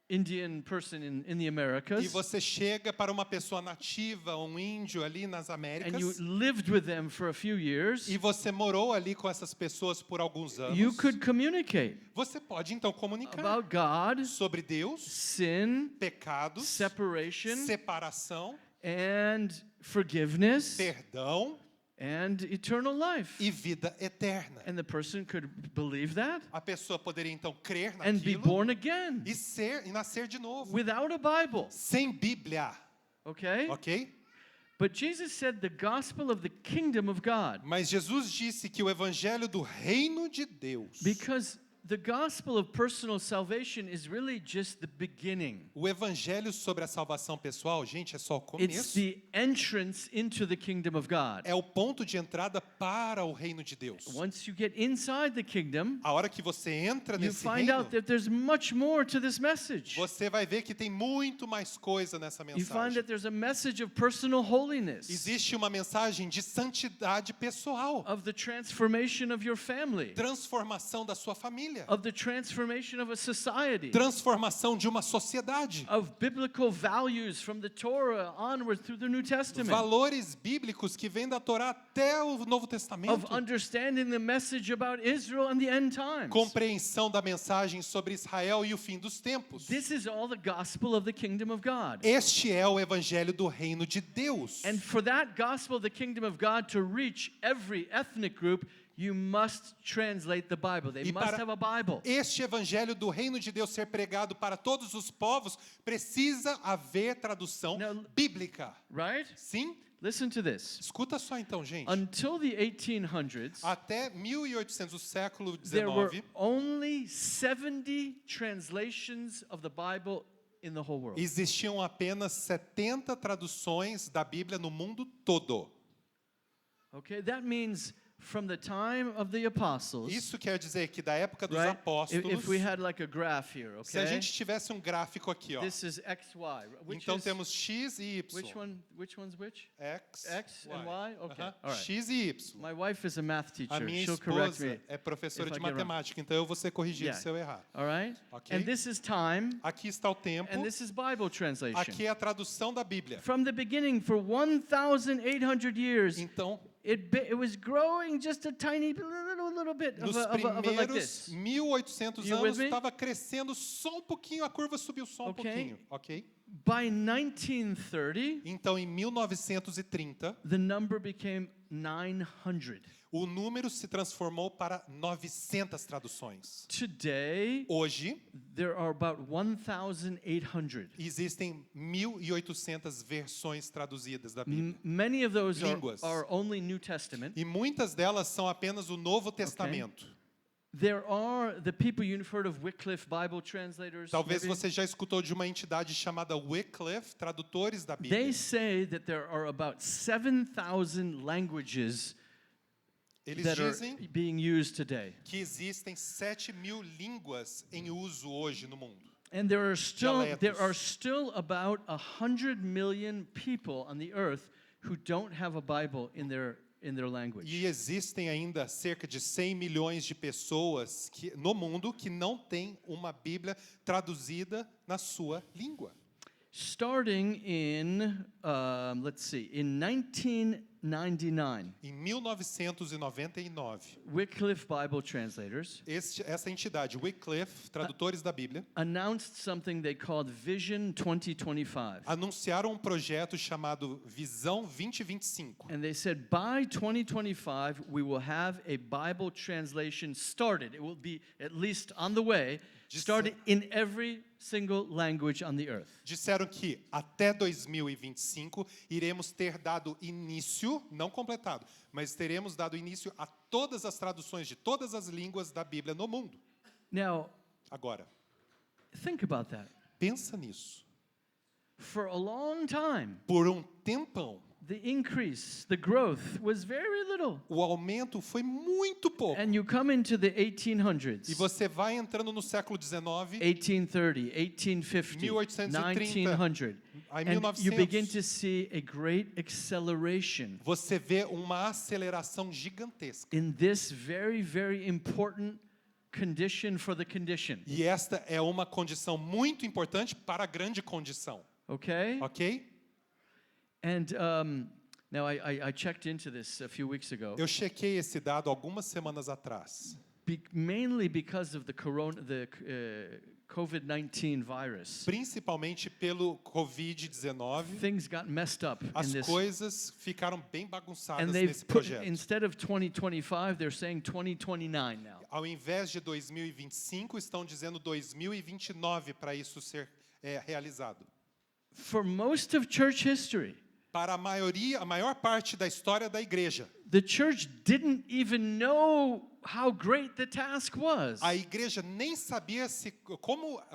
Indian person in the E Americas você chega para uma pessoa nativa, um índio ali nas and you Américas, lived with them for a few years, e você morou ali com essas pessoas por alguns anos. you could communicate Você pode então comunicar about God, sobre Deus, sin, pecados, separation, separação, and forgiveness, perdão and eternal life. e vida eterna. And the person could believe that A pessoa poderia então crer and be naquilo born again e nascer de novo, without a Bible, sem Bíblia, okay? ok? But Jesus said the gospel of the kingdom of God, Mas Jesus disse que o evangelho do reino de Deus, because the gospel of personal salvation is really just the beginning. o evangelho sobre a salvação pessoal, gente, é só o It's começo. the entrance into the kingdom of God. É o ponto de entrada para o reino de Deus. Once you get inside the kingdom, A hora que você entra you nesse find reino, out that there's much more to this message. você vai ver que tem muito mais coisa nessa You find mensagem. that there's a message of personal holiness, Existe uma mensagem de santidade pessoal, of the transformation of your family, transformação da sua família, of the transformation of a society, transformação de uma sociedade, of biblical values from the Torah onward through the New Testament, valores bíblicos que vêm da Torá até o Novo of Testamento, understanding the message about Israel and the end times. compreensão da mensagem sobre Israel e o fim dos tempos. This is all the gospel of the kingdom of God. Este é o evangelho do reino de Deus. And for that gospel of the kingdom of God to reach every ethnic group, you must translate the Bible. They E must para have a Bible. este evangelho do reino de Deus ser pregado para todos os povos, precisa haver tradução Now- bíblica. Right? Sim? Listen to this. Escuta só então, gente. Until the 1800s, Até 1800, o século there were 19, only 70 translations of the Bible in the whole world. existiam apenas 70 traduções da Bíblia no mundo todo. Okay? That means from the time of the apostles, Isso quer dizer que da época dos right? apóstolos, If we had like a graph here, se a okay? gente tivesse um gráfico aqui, ó, This is XY. Which então is, temos X e Y. which one's which? X, X and Y? Okay. Aham. All right. X e Y. My wife is a math teacher. A minha She'll correct esposa me. é professora if de I get wrong. matemática, então eu vou ser corrigido Yeah. se eu errar. All right? Okay. And this is time, Aqui está o tempo, and this is Bible translation. aqui é a tradução da Bíblia. From the beginning, for 1,800 years, Então, it was growing just a tiny little bit nos of a like primeiros this. 1800 You anos with me? estava crescendo só um pouquinho, a curva subiu só um Okay. pouquinho, ok? By 1930, Então, em 1930, the number became 900. o número se transformou para 900 traduções. Today, Hoje, there are about 1,800. existem 1.800 versões traduzidas da Bíblia. Many of those Línguas. are only New Testament. E muitas delas são apenas o Novo Testamento. There are the people you've heard of Wycliffe Bible translators. Talvez maybe? você já escutou de uma entidade chamada Wycliffe, tradutores da Bíblia. They say that there are about 7,000 languages Eles that are dizem being used today. que existem 7.000 línguas em uso hoje no mundo. And there are Dialetos. still about 100 million people on the earth who don't have a Bible in their language. E existem ainda cerca de 100 milhões de pessoas no mundo que não têm uma Bíblia traduzida na sua língua. Starting in, let's see, in 1999, Em 1999, Wycliffe Bible translators essa entidade, Wycliffe, tradutores da Bíblia, announced something they called Vision 2025. anunciaram um projeto chamado Visão 2025. And they said, by 2025, we will have a Bible translation started. It will be at least on the way starting in every single language on the earth. Disseram que até 2025 iremos ter dado início, não completado, mas teremos dado início a todas as traduções de todas as línguas da Bíblia no mundo. Now, Agora, think about that. pensa nisso. For a long time, Por um tempão, the increase, the growth was very little. o aumento foi muito pouco. And you come into the 1800s, E você vai entrando no século XIX, 1830, 1850, 1830, 1900, aí and you begin 1900. to see a great acceleration Você vê uma aceleração gigantesca. in this very, very important condition for the condition. E esta é uma condição muito importante para a grande condição, Okay? ok? And now I checked into this a few weeks ago, Eu chequei esse dado algumas semanas atrás. mainly because of the COVID-19 virus. Principalmente pelo Covid-19, Things got messed up in as this. coisas ficaram bem bagunçadas And they've nesse put, projeto. instead of 2025, they're saying 2029 now. Ao invés de 2025, estão dizendo 2029 para isso ser realizado. For most of church history, Para a maior parte da história da igreja, the church didn't even know how great the task was. a igreja nem sabia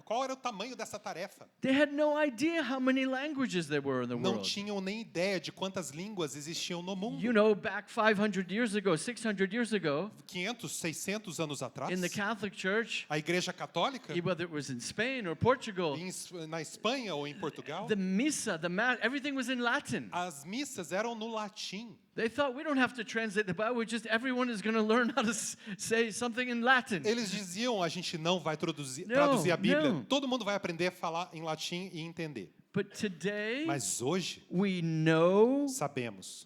qual era o tamanho dessa tarefa. They had no idea how many languages there were in the Não world. tinham nem ideia de quantas línguas existiam no mundo. You know, back 500 years ago, 600 years ago, 500, 600 anos atrás, in the Catholic Church, a igreja católica, whether it was in Spain or Portugal, na Espanha ou em Portugal, the missa, the mass, everything was in Latin. as missas eram no latim. They thought we don't have to translate the Bible, everyone is going to learn how to say something in Latin. Eles diziam, a gente não vai traduzir a Bíblia, não. todo mundo vai aprender a falar em latim e entender. But today, Mas hoje, we know, sabemos,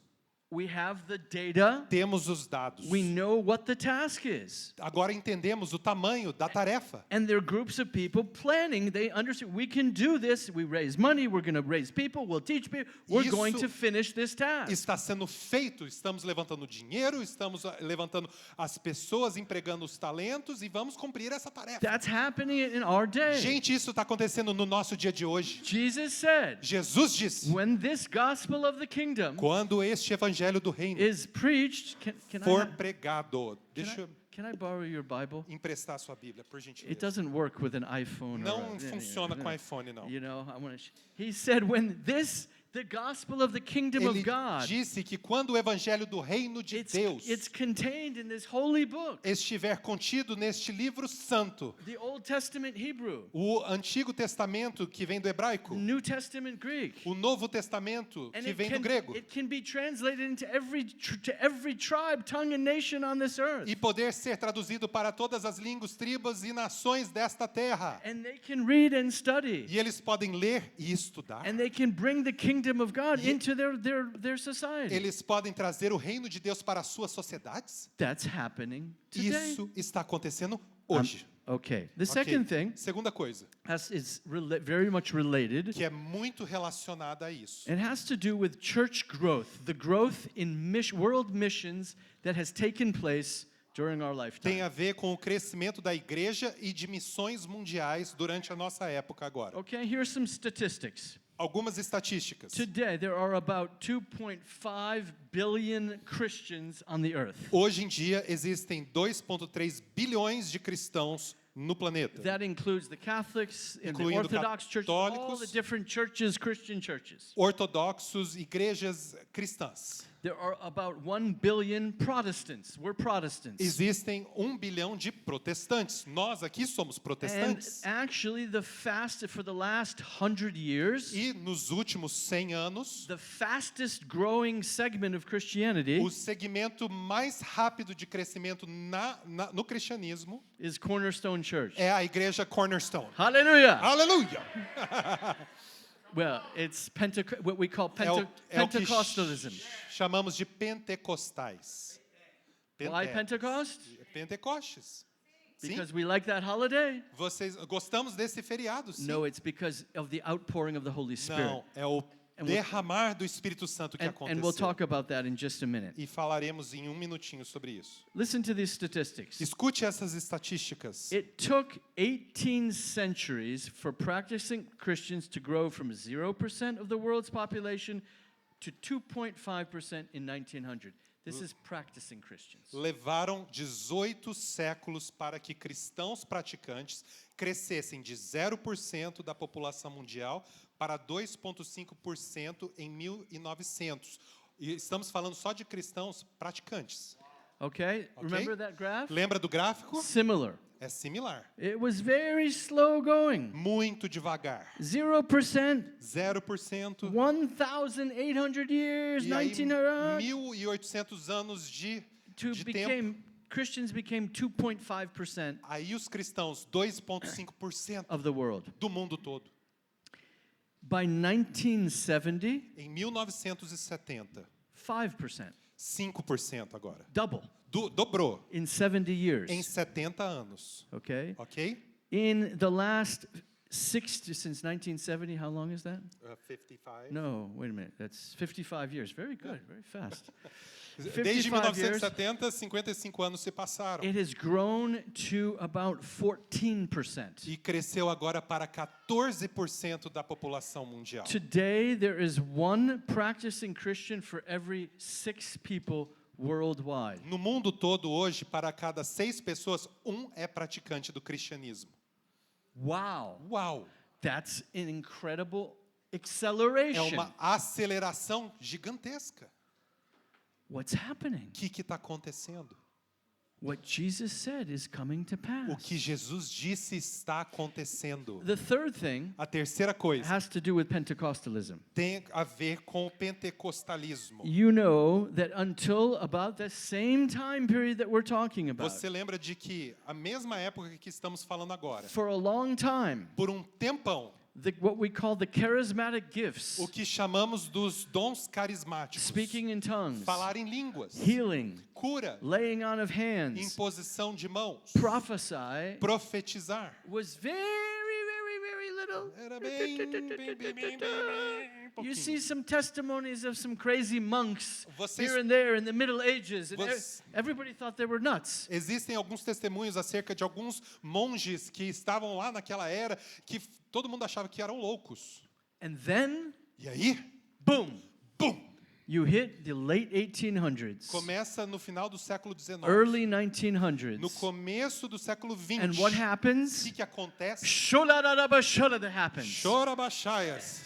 we have the data, temos os dados. we know what the task is. Agora entendemos o tamanho da tarefa. And there are groups of people planning. They understand we can do this. We raise money. We're going to raise people. We'll teach people. We're going to finish this task. Está sendo feito, estamos levantando dinheiro, estamos levantando as pessoas, empregando os talentos e vamos cumprir essa tarefa. That's happening in our day. Gente, isso está acontecendo no nosso dia de hoje. Jesus said, Jesus disse, when this gospel of the kingdom quando este evangelho do reino is preached, for pregado, can I borrow your Bible? emprestar sua Bíblia, por It gentileza. doesn't work with an iPhone. Não funciona com iPhone, não. You know, he said when the gospel of the kingdom of Ele God, disse que quando o evangelho do reino de Deus it's contained in this holy book, estiver contido neste livro santo, the Old Testament Hebrew, o Antigo Testamento que vem do hebraico, New Testament Greek, o Novo Testamento and que vem do grego, it can be translated into every tribe, tongue, and nation on this earth. e poder ser traduzido para todas as línguas, tribos e nações desta terra. And they can read and study. E eles podem ler e estudar. And they can bring the kingdom of God into their society. Eles podem trazer o reino de Deus para as suas sociedades. That's happening today. Isso está acontecendo hoje. Okay. The Ok? second thing Segunda coisa, is very much related. que é muito relacionada a isso. It has to do with church growth, the growth in world missions that has taken place during our Tem lifetime. a ver com o crescimento da igreja e de missões mundiais durante a nossa época agora. Okay, here's some statistics. Algumas estatísticas. Today, there are about 2.5 billion Christians on the earth. Hoje em dia existem 2,3 bilhões de cristãos no planeta. That includes the Catholics and the Incluindo Orthodox churches, all católicos, the different churches, Christian churches. Ortodoxos, igrejas cristãs. There are about 1 billion Protestants. We're Protestants. Existem 1 bilhão de protestantes. Nós aqui somos And protestantes. actually, for the last 100 years, E nos últimos 100 anos, the fastest growing segment of Christianity o segmento mais rápido de crescimento no cristianismo is Cornerstone Church. é a igreja Cornerstone. Hallelujah! Aleluia! Well, it's what we call É o que Pentecostalism. chamamos de pentecostais. Why Pentecost? Pentecostes. Sim? Because we like that holiday? Gostamos desse feriado, sim. No, it's because of the outpouring of the Holy Spirit. Não, é o And derramar do Espírito Santo que and we'll aconteceu. talk about that in just a minute. E falaremos em um minutinho sobre isso. Listen to these statistics. Escute essas estatísticas. It took 18 centuries for practicing Christians to grow from 0% of the world's population to 2.5% in 1900. This is practicing Christians. Levaram 18 séculos para que cristãos praticantes crescessem de 0% da população mundial para 2,5% em 1900. E estamos falando só de cristãos praticantes. Okay? Remember that graph? Lembra do gráfico? Similar. É similar. It was very slow going. Muito devagar. 0%, 0%. 1,800 years, E aí, 1900, 1.800 anos de tempo. Christians became 2.5% Aí os cristãos, 2,5% of the world. do mundo todo. By 1970, Em 1970, 5%. 5% agora. Double Dobrou in 70 years. em 70 anos. Okay? Ok? In the last since 1970, how long is that? 55. No, wait a minute. That's 55 years. Very good, very fast. Desde 55 years, 1970, 55 anos se passaram. it has grown to about 14%. E cresceu agora para 14% da população mundial. Today, there is one practicing Christian for every 6 people worldwide. No mundo todo hoje, para cada 6 pessoas, um é praticante do cristianismo. Wow. Uau! That's an incredible É acceleration. uma aceleração gigantesca. What's happening? O que está acontecendo? What Jesus said is coming to O pass. que Jesus disse está acontecendo. The third thing A terceira coisa has to do with Pentecostalism. tem a ver com o pentecostalismo. You know that until about the same time period that we're talking about, Você lembra de que a mesma época que estamos falando agora, for a long time, por um tempão, what we call the charismatic gifts, o que chamamos dos dons carismáticos, speaking in tongues, falar em línguas, healing, cura, laying on of hands, imposição de mãos, prophesy, profetizar. was very, very, very little. Era bem You see pouquinho. some testimonies of some crazy monks Vocês- here and there in the Middle Ages, and Vocês- everybody thought they were nuts. Existem alguns testemunhos acerca de alguns monges que estavam lá naquela era que todo mundo achava que eram loucos. And then, E aí, boom, bum! you hit the late 1800s, Começa no final do século XIX. early No 1900s. começo do século XX. And what O happens? que acontece? Shola that happens. Chora baixaias.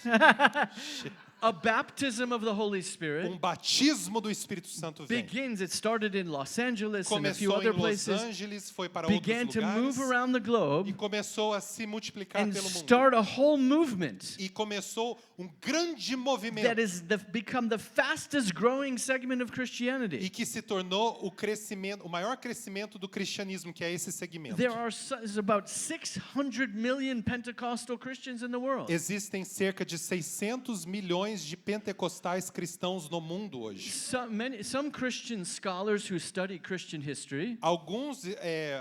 A baptism of the Holy Spirit Batismo do Espírito Santo vem. begins. It started in Los Angeles and a few Começou other em Los places, Angeles, foi para began outros to move lugares around the e globe começou a se multiplicar and pelo mundo. start a whole movement E começou grande that movimento has become the fastest growing segment of e Christianity. que se tornou o maior crescimento do cristianismo, que é esse segmento. There's about 600 million Pentecostal Christians in the world. Existem cerca de 600 milhões de pentecostais cristãos no mundo hoje. Some Christian scholars who study Christian history, Alguns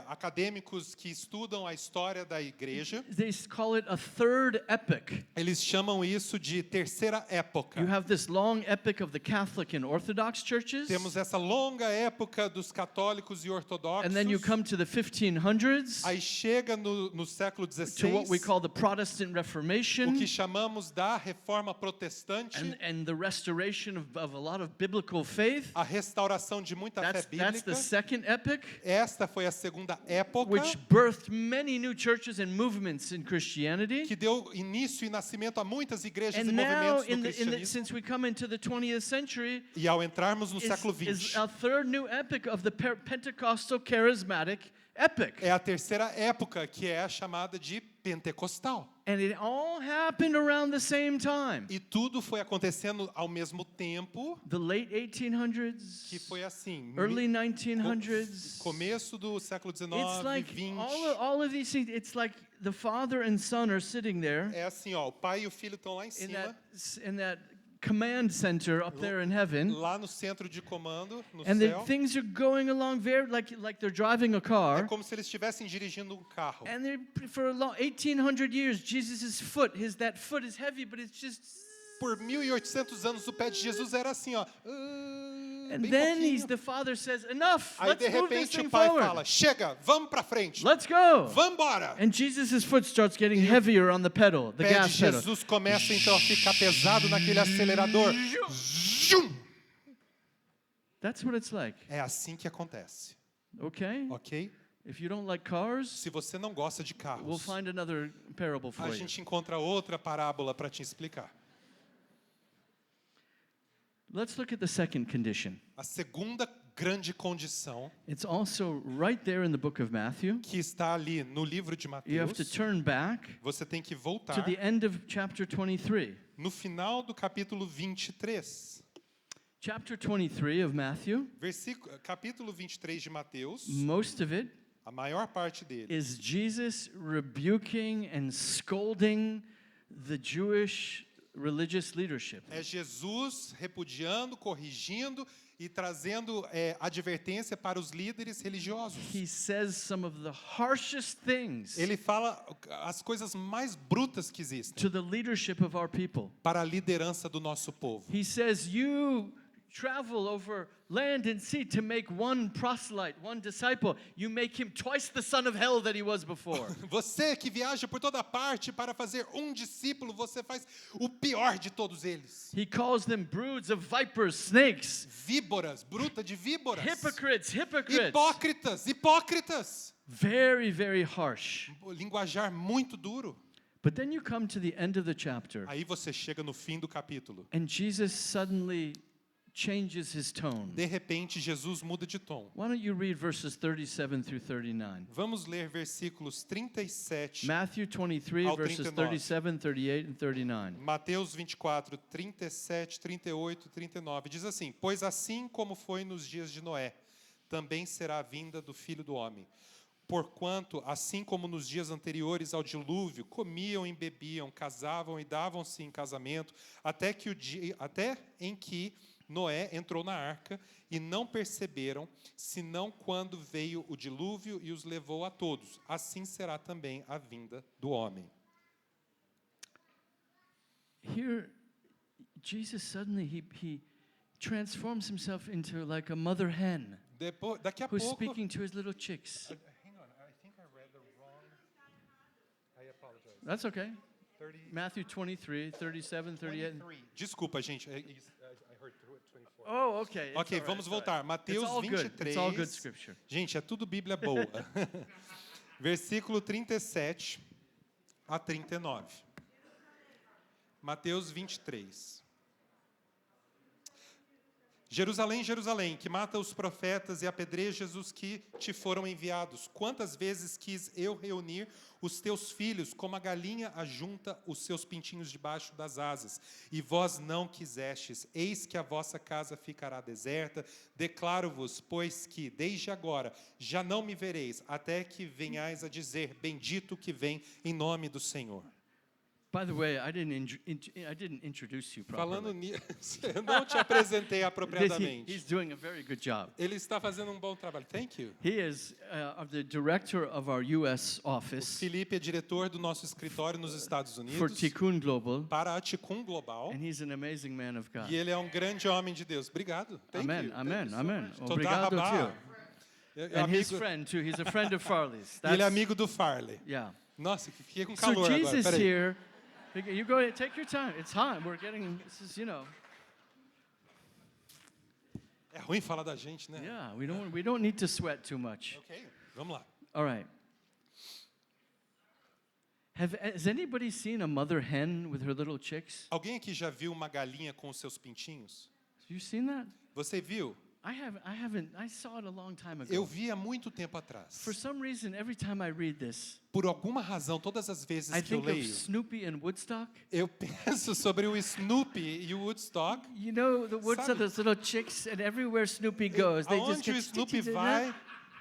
acadêmicos que estudam a história da igreja, they call it a third epoch. eles chamam isso de terceira época. You have this long epoch of the Catholic and Orthodox churches, Temos essa longa época dos católicos e ortodoxos. and then you come to the 1500s, Aí chega no século to what we XVI, call the Protestant o Reformation, que chamamos da reforma protestante, and the restoration of a lot of biblical faith. a restauração de muita fé That's bíblica. the second epoch, Esta foi a segunda época which birthed many new churches and movements in Christianity. que deu início e nascimento a muitas igrejas And e now, movimentos no cristianismo. since we come into the 20th century, E ao entrarmos no século is XX, a third new epoch of the Pentecostal charismatic epoch. é a terceira época, que é a chamada de pentecostal. And it all happened around the same time. E tudo foi acontecendo ao mesmo tempo, The late 1800s, que foi assim, early 1900s. começo do século XIX, It's like XX. all of these things, it's like the father and son are sitting there É assim, ó, o pai e o filho estão lá em in cima, that command center up there in heaven. lá no centro de comando, no And the céu. things are going along very like they're driving a É car. como se eles estivessem dirigindo um carro. And for a long 1800 years, Jesus' foot, that foot is heavy, but it's just Por 1800 anos o pé de Jesus era assim, ó. And Bem then pouquinho. the father says, enough, Aí let's de move this repente thing o pai forward. fala: chega, vamos para frente. Let's go. Vamos embora. And Jesus' foot starts getting heavier on the pedal, the O pé de gas pedal. Jesus começa então a ficar pesado naquele acelerador. Zum! That's what it's like, É assim que acontece, okay? ok? If you don't like cars, Se você não gosta de we'll carros, find another parable for a you. gente encontra outra parábola para te explicar. Let's look at the second condition. A segunda grande condição, It's also right there in the book of Matthew. que está ali no livro de You have to Mateus, turn back você tem que to voltar the end of chapter 23. no final do capítulo 23. Chapter 23 of Matthew, Capítulo 23 de Mateus, most of it a maior parte dele is Jesus rebuking and scolding the Jewish religious leadership. é Jesus repudiando, corrigindo e trazendo advertência para os líderes religiosos. He says some of the harshest things Ele fala as coisas mais brutas que existem to the leadership of our people. para a liderança do nosso povo. He says, you travel over land and sea to make one proselyte, one disciple. You make him twice the son of hell that he was before. Você que viaja por toda parte para fazer um discípulo, você faz o pior de todos eles. He calls them broods of vipers, snakes, Víboras, bruta de víboras. hypocrites. Hipócritas, hipócritas. Very, very harsh. Linguajar muito duro. But then you come to the end of the chapter, Aí você chega no fim do capítulo. and Jesus suddenly changes his tone. De repente, Jesus muda de tom. Why don't you read verses 37 through 39? Vamos ler versículos 37, Matthew 23, Ao verses 39. 37, 38, and 39. Mateus 24, 37, 38 e 39. Diz assim: Pois assim como foi nos dias de Noé, também será a vinda do Filho do Homem. Porquanto, assim como nos dias anteriores ao dilúvio, comiam e bebiam, casavam e davam-se em casamento, até em que Noé entrou na arca, e não perceberam, senão quando veio o dilúvio e os levou a todos. Assim será também a vinda do homem. Here, Jesus suddenly, he transforms himself into like a mother hen Daqui a who's pouco... speaking to his little chicks. Hang on, I think I read the wrong... I apologize. That's okay. 30, Matthew 23, 37, 38. 23. Desculpa, gente. I heard 24. Oh, okay. It's Ok, all right, vamos it's all voltar. right. Mateus It's all good. 23. It's all good scripture. Gente, é tudo Bíblia boa. Versículo 37 a 39. Mateus 23. Jerusalém, Jerusalém, que mata os profetas e apedrejas os que te foram enviados. Quantas vezes quis eu reunir os teus filhos, como a galinha ajunta os seus pintinhos debaixo das asas, e vós não quisestes. Eis que a vossa casa ficará deserta. Declaro-vos, pois que, desde agora, já não me vereis, até que venhais a dizer, bendito que vem em nome do Senhor. By the way, I didn't introduce you Falando properly. nisso, eu não te apresentei apropriadamente. He's doing a very good job. Ele está fazendo um bom trabalho. Thank you. He is the director of our U.S. office Felipe é diretor do nosso escritório nos Estados for Unidos Tikkun Global, para a Tikkun Global. and he's an amazing man of God. E ele é um grande homem de Deus. Obrigado. Thank Amen, you. amen, Thank you so amen. much. Toda Obrigado, rabá. tio. And his friend too. He's a friend of Farley's. E ele é amigo do Farley. Yeah. Nossa, fiquei com So calor agora. Jesus Peraí. here. You go ahead, take your time. It's hot. We're getting. This is, É ruim falar da gente, né? Yeah. We don't need to sweat too much. Ok, vamos lá. All right. Has anybody seen a mother hen with her little chicks? Alguém aqui já viu uma galinha com os seus pintinhos? Have you seen that? Você viu? I haven't. I saw it a long time ago. Eu vi há muito tempo atrás. For some reason, every time I read this, Por alguma razão, todas as vezes I que eu think of leio, Snoopy and Woodstock. eu penso sobre o Snoopy e o Woodstock. You know, the Woodstock, Sabe? those little chicks, and everywhere Snoopy goes, they just Aonde o get Snoopy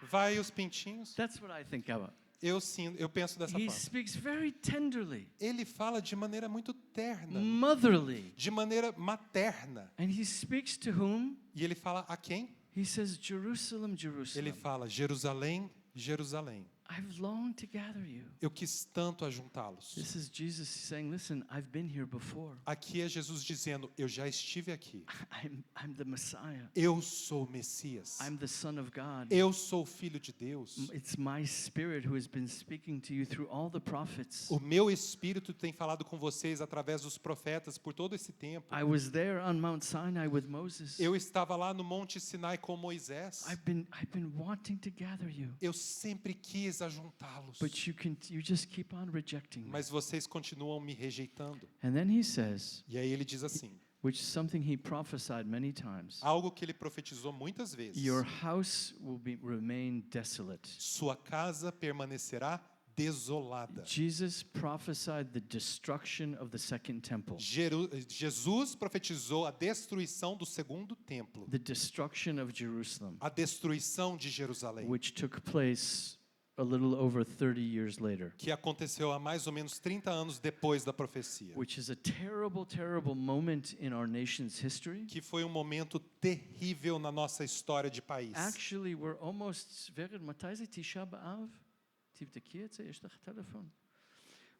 vai os pintinhos. That's what I think about. Eu penso dessa He forma. speaks very tenderly, Ele fala de maneira muito terna, motherly. de maneira materna. And he speaks to whom? E ele fala a quem? He says, Jerusalem, Ele Jerusalem. fala, Jerusalém, Jerusalém. I've longed to gather you. Eu quis tanto ajuntá-los. This is Jesus saying, listen, I've been here before. Aqui é Jesus dizendo, eu já estive aqui. I'm the Messiah. Eu sou o Messias. I'm the Son of God. Eu sou o Filho de Deus. It's my spirit who has been speaking to you through all the prophets. O meu Espírito tem falado com vocês através dos profetas por todo esse tempo. I was there on Mount Sinai with Moses. Eu estava lá no Monte Sinai com Moisés. I've been wanting to gather you. Eu sempre quis ajuntá-los. But you just keep on rejecting me. Mas vocês continuam me rejeitando. And then he says, E aí ele diz assim, which is something he prophesied many times. algo que ele profetizou muitas vezes. Your house will remain desolate. Sua casa permanecerá desolada. Jesus prophesied the destruction of the second temple. Jesus profetizou a destruição do segundo templo. The destruction of Jerusalem, A destruição de Jerusalém. which took place a little over 30 years later. Que aconteceu há mais ou menos 30 anos depois da profecia. Which is a terrible, terrible moment in our nation's history. Que foi um momento terrível na nossa história de país. Actually, we're almost...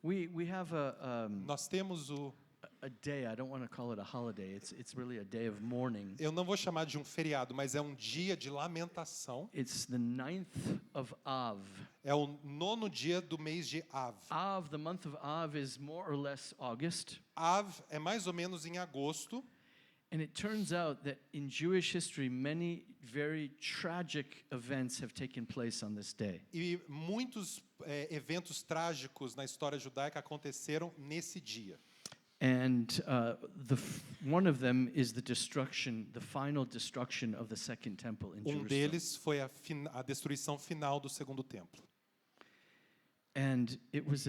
We have Nós temos a day. I don't want to call it a holiday. It's really a day of mourning. eu não vou chamar de um feriado, mas é um dia de lamentação. It's the 9th of Av. É o 9º dia do mês de Av. Av, the month of Av is more or less August. Av é mais ou menos em agosto. And it turns out that in Jewish history, many very tragic events have taken place on this day. E muitos eventos trágicos na história judaica aconteceram nesse dia. And one of them is the final destruction of the second temple in Jerusalem. Deles foi a destruição final do segundo templo. And it was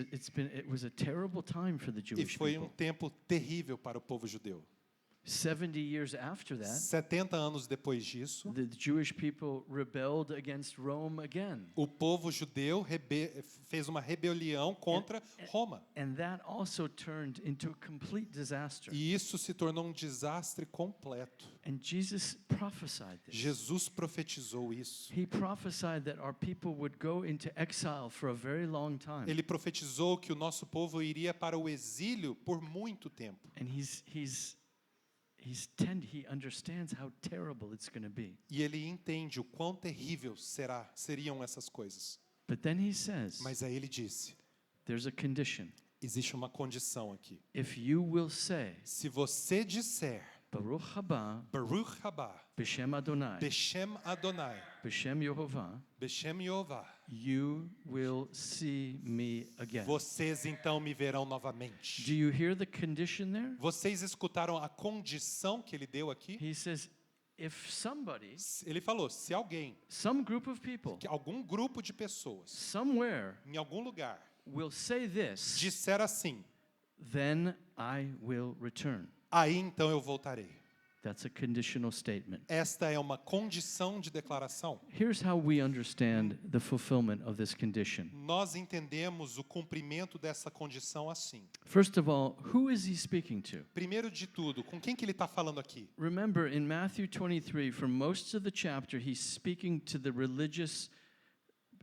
a terrible time for the E Jewish foi people. tempo terrível para o povo judeu. 70 years after that, 70 anos depois disso, the Jewish people rebelled against Rome again. o povo judeu fez uma rebelião contra Roma. And that also turned into a complete disaster. E isso se tornou um desastre completo. And Jesus prophesied this. Jesus profetizou isso. He prophesied that our people would go into exile for a very long time. Ele profetizou que o nosso povo iria para o exílio por muito tempo. And he understands how terrible it's going to be. E ele entende o quão terrível seriam essas coisas. But then he says, Mas aí ele disse, there's a condition. existe uma condição aqui. If you will say, Se você disser, Baruch haba, Baruch haba, B'Shem Adonai, Beshem Adonai, B'Shem Yehovah, Beshem Yehovah, you will see me again. vocês então me verão novamente. Do you hear the condition there? Vocês escutaram a condição que ele deu aqui? He says, if somebody, Ele falou, se alguém, some group of people, algum grupo de pessoas, somewhere em algum lugar, will say this, disser assim, then I will return. aí então eu voltarei. That's a conditional statement. Esta é uma condição de declaração. Here's how we understand the fulfillment of this condition. Nós entendemos o cumprimento dessa condição assim. First of all, who is he speaking to? Primeiro de tudo, com quem que ele está falando aqui? Remember, in Matthew 23, for most of the chapter, he's speaking to the religious,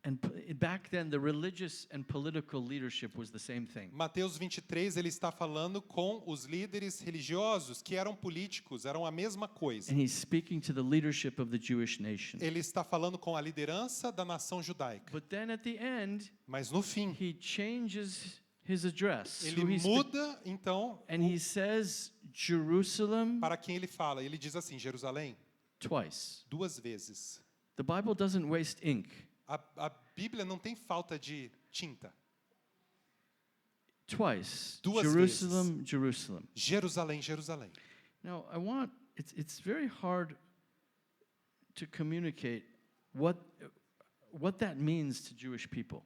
and back then the religious and political leadership was the same thing. Mateus 23, ele está falando com os líderes religiosos que eram políticos, eram a mesma coisa. And he's speaking to the leadership of the Jewish nation. Ele está falando com a liderança da nação judaica. But then at the end, Mas no fim, he changes his address. ele Who he's muda então and he says Jerusalem para quem ele fala. Ele diz assim, Jerusalém, twice. 2 vezes. The Bible doesn't waste ink. A Bíblia não tem falta de tinta. Twice. 2 Jerusalem, Jerusalem. Jerusalém, Jerusalém. Now, it's very hard to communicate what that means to Jewish people.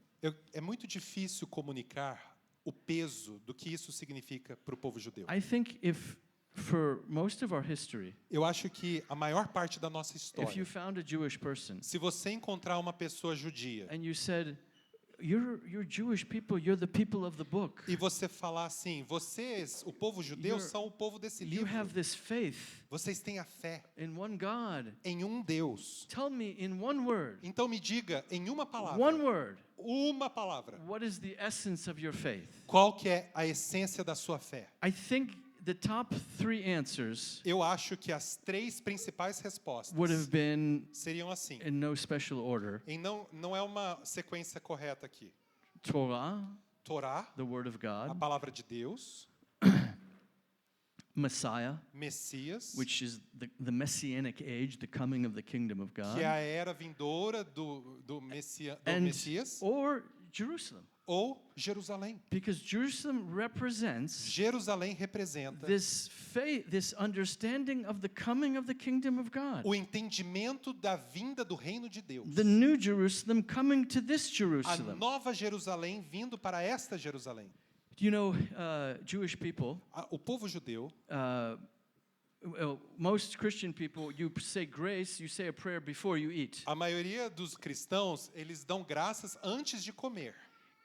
É muito difícil comunicar o peso do que isso significa para o povo judeu. I think if for most of our history, Eu acho que a maior parte da nossa if you história, found a Jewish person se você encontrar uma pessoa judia and you said, you're Jewish people, you're the people of the book. e você falar assim, vocês, o povo judeu, são o povo desse You livro. have this faith Vocês têm a fé in one God. em um Deus. Tell me in one word. Então me diga em uma palavra, One word. uma palavra. What is the essence of your faith? Qual que é a essência da sua fé? I think the top 3 answers Eu acho que as 3 principais respostas would have been seriam assim. in no special order. E não é uma sequência correta aqui. Torah, Torá, the Word of a God. palavra de Deus. Messiah, Messias, which is the messianic age, the coming of the kingdom of que God. é a era vindoura do And, Messias, or Jerusalem. ou Jerusalém. Because Jerusalem represents Jerusalém representa this faith, this understanding of the coming of the kingdom of God. o entendimento da vinda do reino de Deus. The new Jerusalem coming to this A Jerusalem. nova Jerusalém vindo para esta Jerusalém. You know, Jewish people, O povo judeu, well, most Christian people, you say grace, you say a prayer before you eat. a maioria dos cristãos, eles dão graças antes de comer.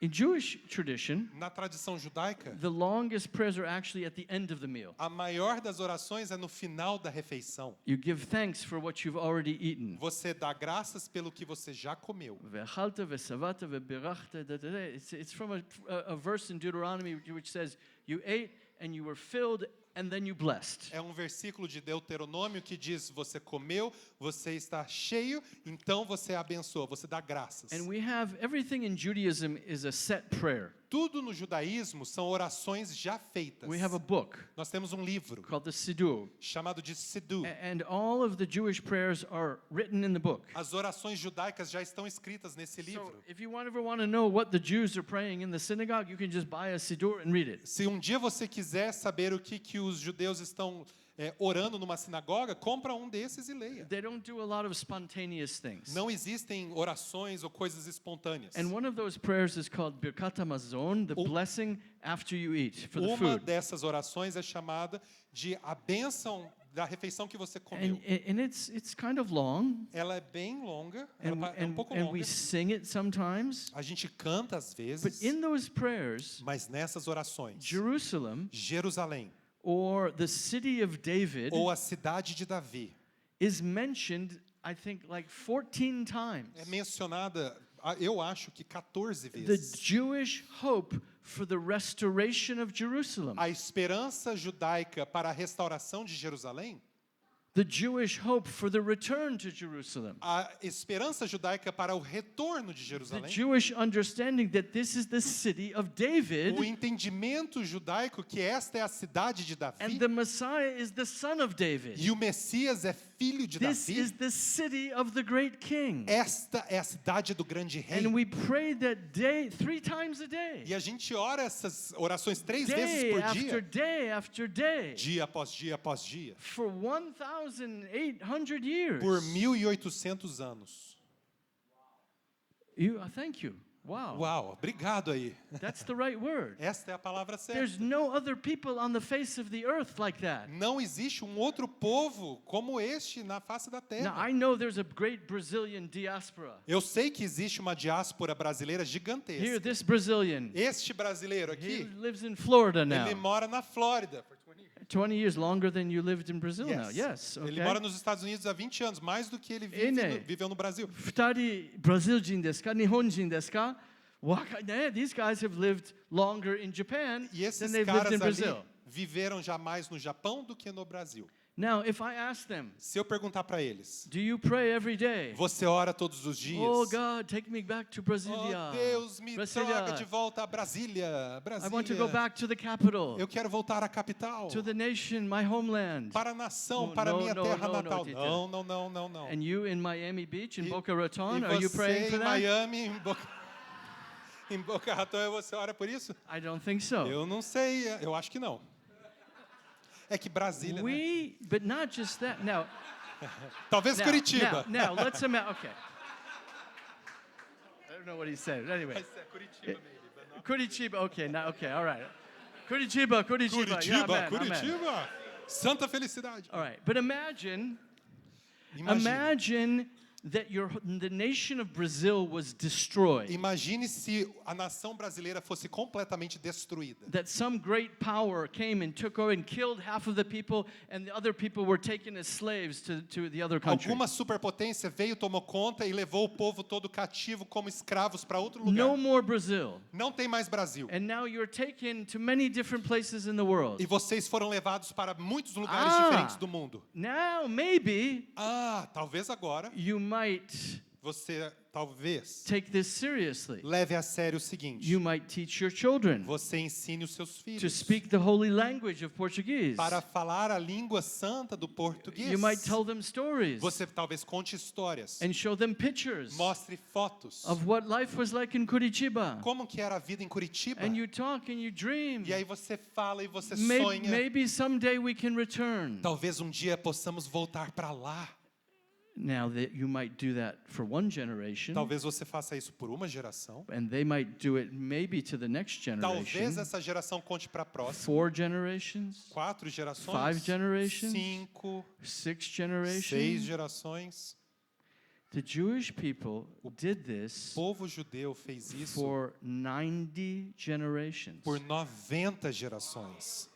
In Jewish tradition, Na tradição judaica, the longest prayers are actually at the end of the meal. a maior das orações é no final da refeição. You give thanks for what you've already eaten. Você dá graças pelo que você já comeu. Ve'achalta ve'savata ve'berachta, da, da, da. It's from a verse in Deuteronomy which says, you ate and you were filled and then you blessed. É um versículo de Deuteronômio que diz: você comeu, você está cheio, então você abençoa, você dá graças. And we have everything in Judaism is a set prayer. Tudo no judaísmo são orações já feitas. We have a book Nós temos um livro called the Siddur. chamado de Siddur. And all of the Jewish prayers are written in the book. As orações judaicas já estão escritas nesse So livro. if you ever want to know what the Jews are praying in the synagogue, you can just buy a Siddur and read it. Se um dia você quiser saber o que os judeus estão orando numa sinagoga, compra um desses e leia. They don't do a lot of spontaneous things. Não existem orações ou coisas espontâneas. And one of those prayers is called Birkat HaMazon, the blessing after you eat for the Uma food. dessas orações é chamada de a bênção da refeição que você comeu. And it's kind of long, Ela é bem longa, and, é um pouco and longa. we sing it sometimes. A gente canta às But vezes, in those prayers, mas nessas orações, Jerusalem, Jerusalém, or the city of David, ou a cidade de Davi, is mentioned, I think, like 14 times. é mencionada, eu acho que 14 The vezes. Jewish hope for the restoration of Jerusalem. A esperança judaica para a restauração de Jerusalém, The Jewish hope for the return to Jerusalem. a esperança judaica para o retorno de The Jerusalém, Jewish understanding that this is the city of David o entendimento judaico que esta é a cidade de Davi and the Messiah is the son of David. e o Messias é filho de This Davi. is the city of the great king. Esta é a cidade do grande rei. And we pray that day 3 times a day. E a gente ora essas orações 3 vezes Day por after dia, day after day. dia após dia após dia, For 1,800 years. por 1800 anos. Thank you. Wow. Uau, obrigado aí. That's the right word. Esta é a palavra There's certa. no other people on the face of the earth like that. Não existe um outro povo como este na face da Now, terra. I know there's a great Brazilian diaspora. Eu sei que existe uma diáspora brasileira Here, gigantesca. this Brazilian, Este brasileiro he aqui, lives in Florida ele now. mora na Flórida. 20 years longer than you lived in Brazil now. Yes, Ele okay. mora nos Estados Unidos há 20 anos, mais do que ele viveu no Brasil. 2人ブラジル人ですか日本人ですかThese guys have lived longer in Japan E than esses they've lived caras in ali Brazil. viveram já mais no Japão do que no Brasil. Now, if I ask them, Se eu perguntar para eles, do you pray every day? você ora todos os dias? Oh God, take me back to Brasilia. Oh, Deus, me Brasilia. traga de volta a Brasília. I want to go back to the capital, Eu quero voltar à capital. to the nation, my homeland. Para a nação, No, para a no, minha no, terra no, no, natal. Tito. Não. And you in Miami Beach, in E- Boca Raton, e are you praying você for em that? Miami, em Boca Raton, você ora por isso? I don't think so. Eu não sei, eu acho que não. É que Brasília, né? But not just that. Now, Talvez Curitiba. now let's imagine. Okay. I don't know what he said. Anyway, Mas é Curitiba, maybe, but not- Curitiba. Okay, now okay, all right. Curitiba. Yeah, Curitiba, man, amen. Curitiba. Santa felicidade. All right, but imagine Imagina. that the nation of Brazil was destroyed. Imagine se a nação brasileira fosse completamente destruída. That some great power came and took over and killed half of the people, and the other people were taken as slaves to the other country. Alguma superpotência veio, tomou conta e levou o povo todo cativo como escravos para outro lugar. No more Brazil. Não tem mais Brasil. And now you're taken to many different places in the world. E vocês foram levados para muitos lugares diferentes do mundo. Now maybe Talvez agora you might você talvez take this seriously. leve a sério o seguinte. You might teach your children Você ensine os seus to filhos speak the holy language of Portuguese. para falar a língua santa do português. You might tell them stories Você talvez conte histórias, and show them pictures mostre fotos of what life was like in Curitiba. como que era a vida em Curitiba. And you talk and you dream. E aí você fala e você Maybe, sonha. maybe someday we can return. Talvez um dia possamos voltar para lá. Now that you might do that for one generation, Talvez você faça isso por uma geração. and they might do it maybe to the next Talvez generation, essa geração conte para a próxima. 4 generations, 4 gerações. 5 generations, 5, 6 6 generations. gerações. The Jewish people did O this povo judeu fez isso for 90 generations. por 90 gerações.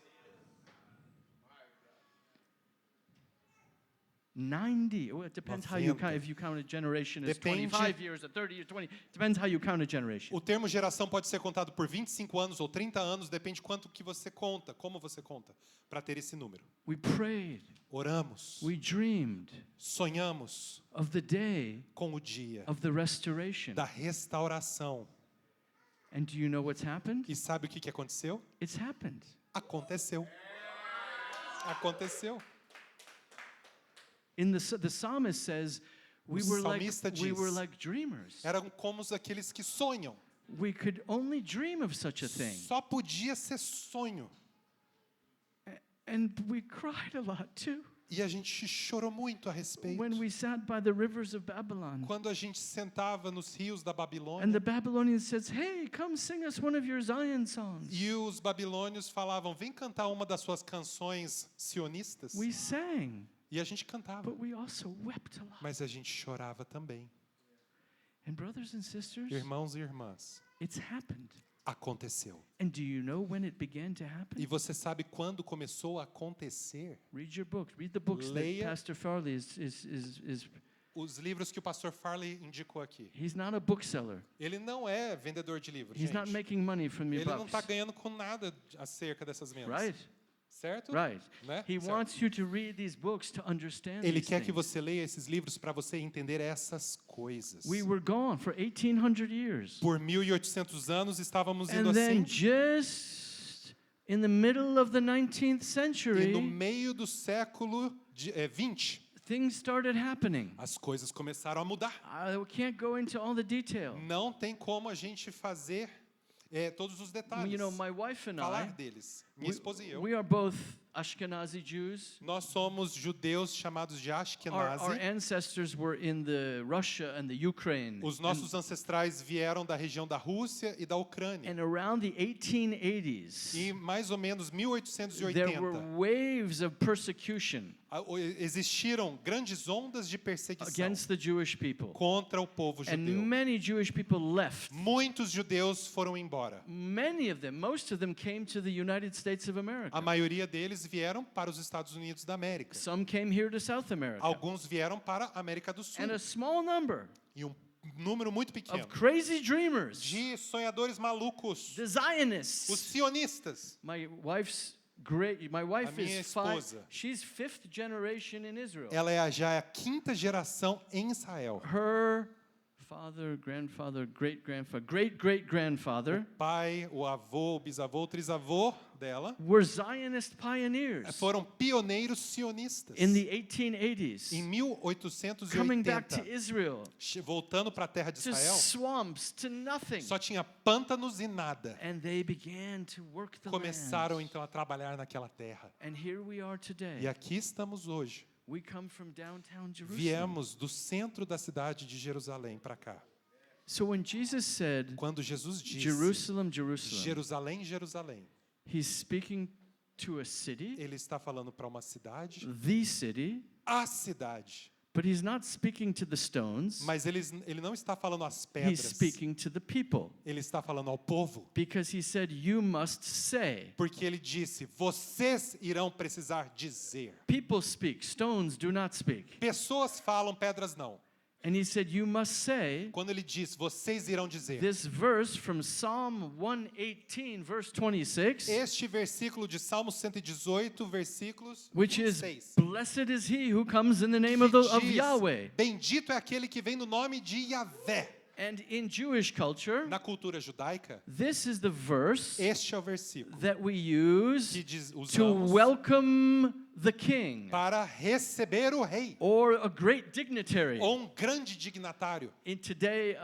90. Well, it depends how you count. If you count a generation as Depende. 25 years, or 30 years, 20. Depends how you count a generation. O termo geração pode ser contado por 25 anos ou 30 anos, depende quanto que você conta, como você conta, para ter esse número. We prayed. Oramos, We dreamed sonhamos of the day com o dia of the restoration. da restauração. And do you know what's happened? E sabe o que aconteceu? It's happened. Aconteceu. Aconteceu. In the psalmist says, we were salmista diz, like dreamers. Eram como aqueles que sonham. We could only dream of such a thing. Só podia ser sonho. And we cried a lot too. E a gente chorou muito a respeito. When we sat by the rivers of Babylon. Quando a gente sentava nos rios da And Babilônia. the Babylonians says, "Hey, come sing us one of your Zion songs." E os babilônios falavam, vem cantar uma das suas canções sionistas. We sang, E a gente cantava. but we also wept a lot. Mas a gente chorava também. And brothers and sisters, Irmãos e irmãs, it's happened. aconteceu. And do you know when it began to happen? E você sabe quando começou a acontecer? Read your books. Read the books that Leia Pastor Farley is. Os livros que o pastor Farley indicou aqui. He's not a bookseller. Ele não é vendedor de livros, He's not gente. making money from your Ele não books. está ganhando com nada acerca dessas vendas. Right? Certo? Right. Né? He Certo. wants you to read these books to understand Ele these quer que things. você leia esses livros para você entender essas coisas. We were gone for 1800 years. Por 1800 anos estávamos indo And then assim. just in the middle of the 19th E century, no meio do século 20, things started happening. as coisas começaram a mudar. I can't go into all the detail. Não tem como a gente fazer todos os detalhes. You know, my wife and falar I, deles. Minha esposa e eu. we are both Ashkenazi Jews. Nós somos judeus chamados de Our Ashkenazi. ancestors were in the Russia and the Ukraine. Os nossos ancestrais vieram da região da Rússia e da Ucrânia. And around the 1880s, E mais ou menos there were 1880, waves of persecution existiram grandes ondas de perseguição against the Jewish people. contra o povo And judeu. many Jewish people left. Muitos judeus foram embora. Many of them, most of them came to the United States of America. A maioria deles vieram para os Estados Unidos da América. Some came here to South America. Alguns vieram para a América do Sul. And a small number E um número muito pequeno of crazy dreamers, de sonhadores malucos, the os Zionists. sionistas. My wife minha is five. esposa. She's 5th generation in Israel. Ela já é a 5ª geração em Israel. Her father, grandfather, great-great-grandfather Pai, o avô, o bisavô, o trisavô dela were Zionist pioneers foram pioneiros sionistas. in the 1880s, Em coming back to 1880, Israel, voltando para a terra de to Israel, swamps, to nothing. só tinha pântanos e nada. And they began to work the Começaram land. então a trabalhar naquela terra. And here we are E today. aqui estamos hoje. We come from downtown Jerusalem. Viemos do centro da cidade de Jerusalém para cá. So when Jesus said, Quando Jesus disse, Jerusalem, Jerusalem, Jerusalém, Jerusalém, he's speaking to a city, ele está falando para uma cidade, the city, a cidade, But he's not speaking to the stones. Mas ele não está falando às He's pedras. speaking to the people. Ele está falando ao povo. Because he said, you must say. Porque ele disse, vocês irão precisar dizer. People speak, stones do not speak. Pessoas falam, pedras não. And he said, you must say. Quando ele diz, vocês irão dizer. This verse from Psalm 118, verse 26, Este versículo de Salmo 118, versículos which is, 26. blessed is he who comes in the name of, Que of diz, Yahweh. bendito é aquele que vem no nome de Yahvé. And in Jewish culture, Na cultura judaica, this is the verse este é o versículo that we use que to usamos welcome the king para receber o rei, or a great dignitary. ou grande dignatário.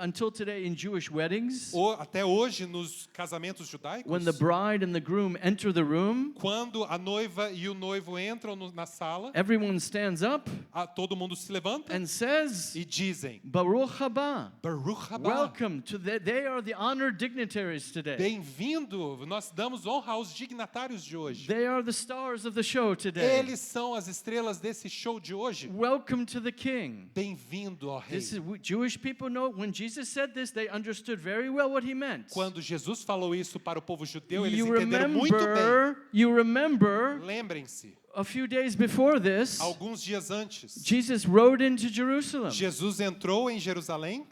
Until today in Jewish weddings, Ou até hoje nos casamentos judaicos, when the bride and the groom enter the room, quando a noiva e o noivo entram na sala, everyone stands up todo mundo se levanta and says, e dizem, Baruch haba. Baruch haba. Welcome to they are the honored dignitaries today. Bem-vindo, nós damos honra aos dignatários de hoje. They are the stars of the show today. Eles são as estrelas desse show de hoje. Welcome to the king. Bem-vindo ao rei. This is Jewish people know when Jesus said this, they understood very well what he meant. Quando Jesus falou isso para o povo judeu, eles You entenderam muito bem. remember Lembrem-se, a few days before this, alguns dias antes, Jesus rode into Jerusalem Jesus entrou em Jerusalém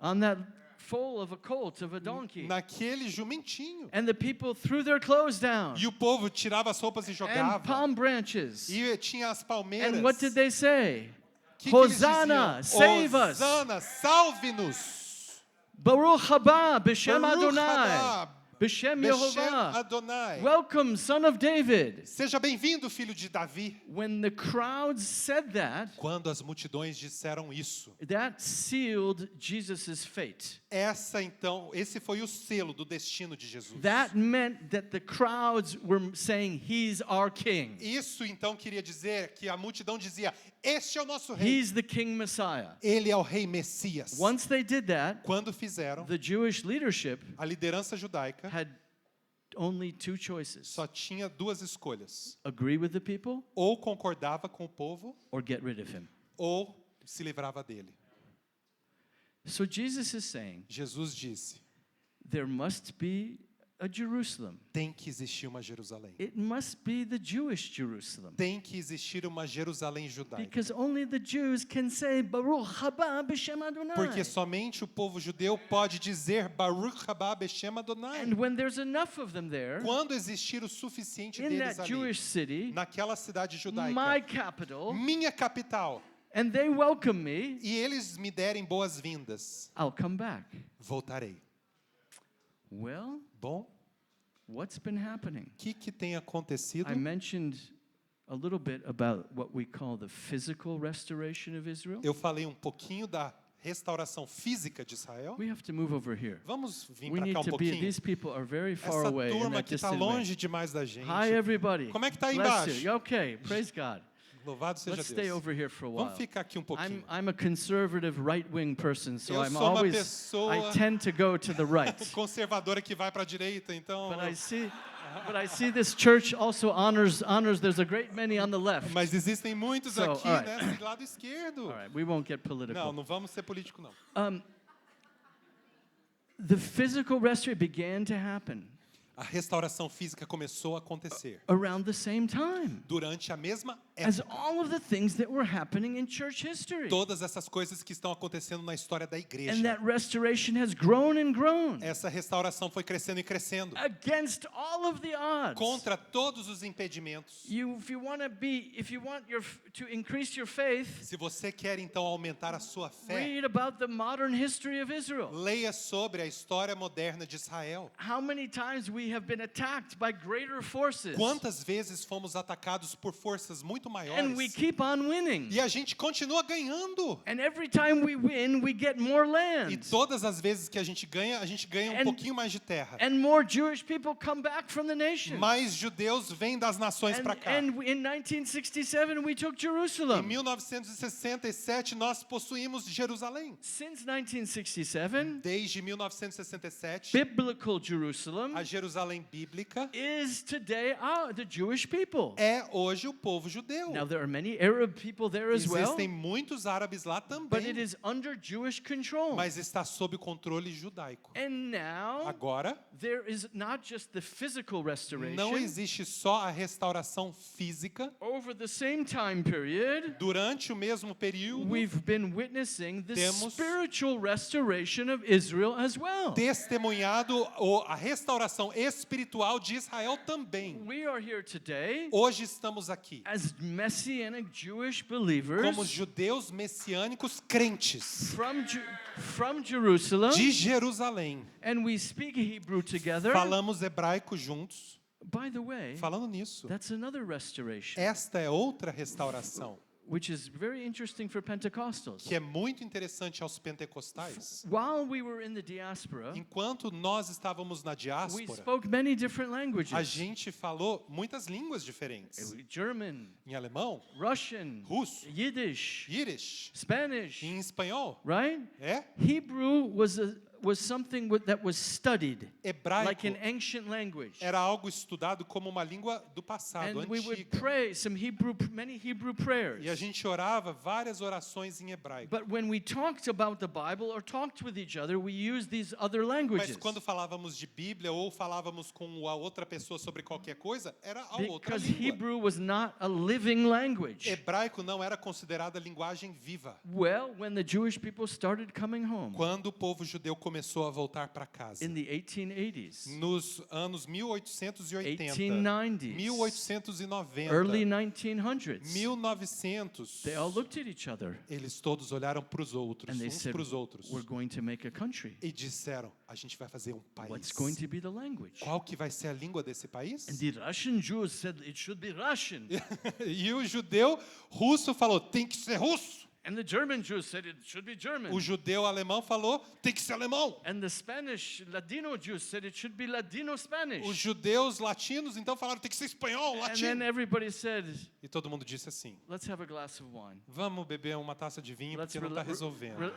on that foal of a colt, of a donkey. naquele jumentinho. And the people threw their clothes down E o povo tirava as roupas e and jogava. palm branches. E tinha as palmeiras. And what did they say? Que eles Hosanna, diziam? save us. Hosanna, salve-nos. Baruch haba, B'Shem Baruch Adonai, haba, B'Shem Beshem Yehovah. Adonai. Welcome, son of David. Seja bem-vindo, filho de Davi. When the crowds said that, Quando as multidões disseram isso, that sealed Jesus' fate. esse foi o selo do destino de Jesus. That meant that the crowds were saying, he's our king. Isso então queria dizer que a multidão dizia: este é o nosso rei. He's the king Messiah. Ele é o rei Messias. Once they did that, Quando fizeram, the Jewish leadership a liderança judaica had only two choices. só tinha duas escolhas: Agree with the people ou concordava com o povo, or get rid of him. ou se livrava dele. So Jesus is saying, Jesus disse: there must be a Jerusalem. tem que existir uma Jerusalém. It must be the Jewish Jerusalem. Tem que existir uma Jerusalém judaica. Because only the Jews can say, Baruch haba b'Shem Adonai. Porque somente o povo judeu pode dizer Baruch haba Beshem Adonai. And when there's enough of them there, Quando existir o suficiente in deles that ali, Jewish city, naquela cidade judaica, my capital, minha capital, and they welcome me, e eles me derem boas-vindas, I'll come back. voltarei. Well, Bom, what's been happening? o que tem acontecido? I mentioned a little bit about what we call the physical restoration of Israel. Eu falei um pouquinho da restauração física de Israel. We have to move over here. Vamos vir We para need cá um to be, pouquinho. these people are very far Essa away. in turma that aqui está distant way. longe demais da gente. Hi, everybody. Como é que tá aí Bless embaixo? you. Okay, praise God. Louvado seja Let's stay Deus. over here for a while. Vamos ficar aqui um pouquinho. I'm a conservative right-wing person, so Eu I'm sou uma always, pessoa- I tend to go to the right. Conservadora que vai para a direita, então. But I see this church also honors, there's a great many on the left. Mas existem muitos So, aqui, all right. né, do lado esquerdo. All right, we won't get Não, political. não vamos ser político não. The physical restoration began to happen A restauração física começou a acontecer around the same time durante a mesma as época. all of the things that were happening in church history. Todas essas coisas que estão acontecendo na história da And igreja. that restoration has grown and grown Essa restauração foi crescendo e crescendo against all of the odds. contra todos os impedimentos. If you want to increase your faith, Se você quer então aumentar a sua fé, read about the modern history of Israel. leia sobre a história moderna de Israel. How many times we have been attacked by greater forces, Quantas vezes fomos atacados por forças muito and maiores we keep on winning. e a gente continua ganhando. And every time we win, we get more E land. todas as vezes que a gente ganha um And- pouquinho mais de terra. And more Jewish people come back from the nation. Mais judeus vêm das nações para cá. And in 1967, we took Em Jerusalem. 1967 nós possuímos Jerusalém. Since 1967, Desde 1967, biblical Jerusalem a Jerusalém bíblica is today the Jewish people. é hoje o povo judeu. judeu. Now there are many Arab people there as well, Existem muitos árabes lá but também, it is under Jewish control. mas está sob controle judaico. And now Agora, there is not just the physical restoration. não existe só a restauração física. Over the same time period, Durante o mesmo período, we've been witnessing the Temos- spiritual restoration of Israel as well. testemunhado a restauração espiritual de Israel também. We are here today Hoje estamos aqui as Messianic Jewish believers como judeus messiânicos crentes from Jerusalem, de Jerusalém. and we speak Hebrew together. Falamos hebraico juntos. By the way, Falando nisso, that's another restoration, esta é outra restauração which is very interesting for Pentecostals. que é muito interessante aos pentecostais. While we were in the diaspora, Enquanto nós estávamos na we diáspora, spoke many different a languages. gente falou muitas línguas diferentes. German, Em alemão, Russian, russo, Yiddish, Yiddish, Spanish, em espanhol, right? é Hebrew was something that was studied hebraico. like an ancient language. Era algo estudado como uma língua do passado, And we would antiga. pray many Hebrew prayers. E a gente orava várias orações em hebraico. But when we talked about the Bible or talked with each other, we used these other Mas languages. quando falávamos de Bíblia ou falávamos com a outra pessoa sobre qualquer coisa, era a outra Because língua. Hebrew was not a living language. Hebraico não era considerada linguagem viva. Well, when the Jewish people started coming home Quando o povo judeu começou a voltar para casa, in the 1880s, nos anos 1880, 1890s, 1890, early 1900s, 1900, they all looked at each other eles todos olharam para os outros, and they uns said, para os outros, we're going to make a country. e disseram: a gente vai fazer um What's país. going to be the language? Qual que vai ser a língua desse país? And the Russian Jews said it should be Russian. E o judeu russo falou: tem que ser russo. And the German Jews said it should be German. O judeu alemão falou: tem que ser alemão. And the Spanish Ladino Jews said it should be Ladino Spanish. Os judeus latinos então falaram: tem que ser espanhol, And then latino. everybody said, E todo mundo disse assim: let's have a glass of wine. vamos beber uma taça de vinho Let's, porque não está rela- resolvendo.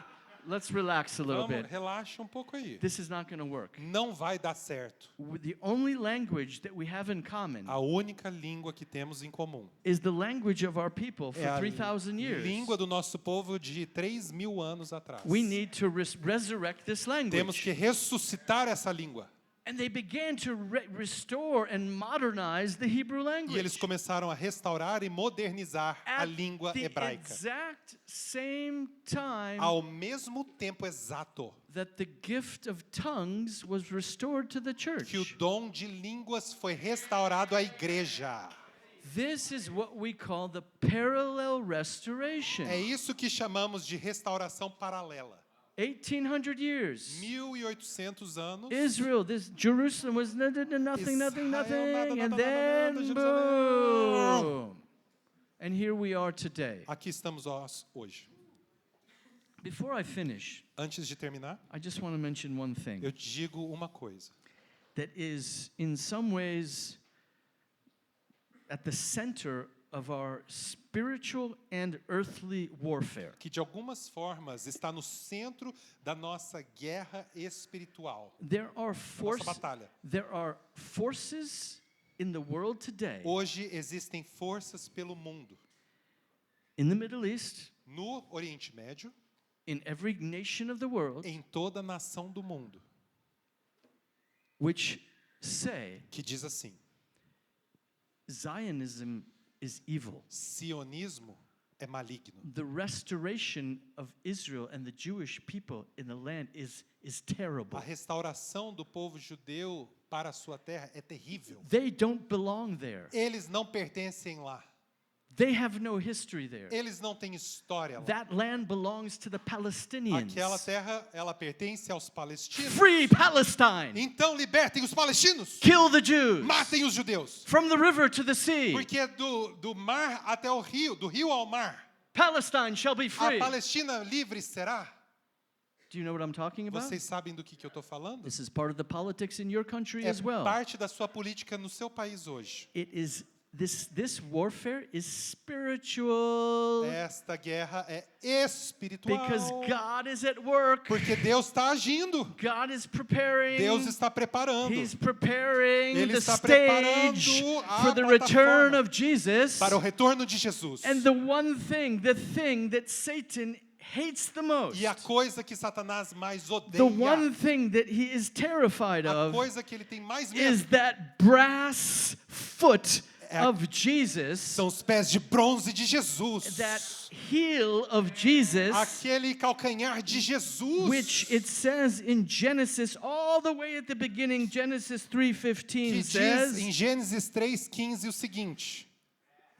let's relax a little Vamos, bit. relaxa um pouco aí. This is not going to work. Não vai dar certo. The only language that we have in common A única língua que temos em comum is the language of our people for é a 3,000 years. língua do nosso povo de 3.000 anos atrás. We need to resurrect this Temos que language. ressuscitar essa língua. And they began to restore and modernize the Hebrew E eles language. começaram a restaurar e modernizar a At língua the hebraica. exact same time Ao mesmo tempo exato that the gift of tongues was restored to the church. que o dom de línguas foi restaurado à igreja. This is what we call the parallel restoration. É isso que chamamos de restauração paralela. 1800 years. 1800 anos. Israel, this Jerusalem was nothing, Israel, nada, and nada, then nada, boom. And here we are today. Aqui estamos nós hoje. Before I finish, Antes de terminar, I just want to mention one thing eu digo uma coisa. that is in some ways at the center of our spiritual and earthly warfare. Que de algumas formas está no centro da nossa guerra espiritual. There are Nossa batalha. forces in the world today, Hoje existem forças pelo mundo. in the Middle East, No Oriente Médio, in every nation of the world, em toda nação do mundo, which say que diz assim: Zionism is evil. sionismo é maligno. The restoration of Israel and the Jewish people in the land is terrible. A restauração do povo judeu para a sua terra é terrível. They don't belong there. Eles não pertencem lá. They have no history there. Eles não têm história lá. That land belongs to the Palestinians. Aquela terra, ela pertence aos palestinos. Free Palestine! Então libertem os palestinos. Kill the Jews! Matem os judeus. From the river to the sea, Porque do mar até o rio, do rio ao mar, Palestine shall be a free. Palestina livre será. Do you know what I'm talking about? Vocês sabem do que eu estou falando? This is part of the politics in your country É as well. parte da sua política no seu país hoje. It is this warfare is spiritual Esta guerra é espiritual. because God is at work. Porque Deus está agindo. God is preparing. Deus está preparando He's preparing Ele the está stage preparando a for the return plataforma of Jesus. para o retorno de Jesus. And the thing that Satan hates the most, E a coisa que Satanás mais the odeia, one thing that he is terrified a of, coisa que ele tem mais is medo, that brass foot É- of Jesus, são os pés de bronze de Jesus. that heel of Jesus, Aquele calcanhar de Jesus. which it says in Genesis, all the way at the beginning, Genesis que 3:15 diz says, em Gênesis 3:15 o seguinte: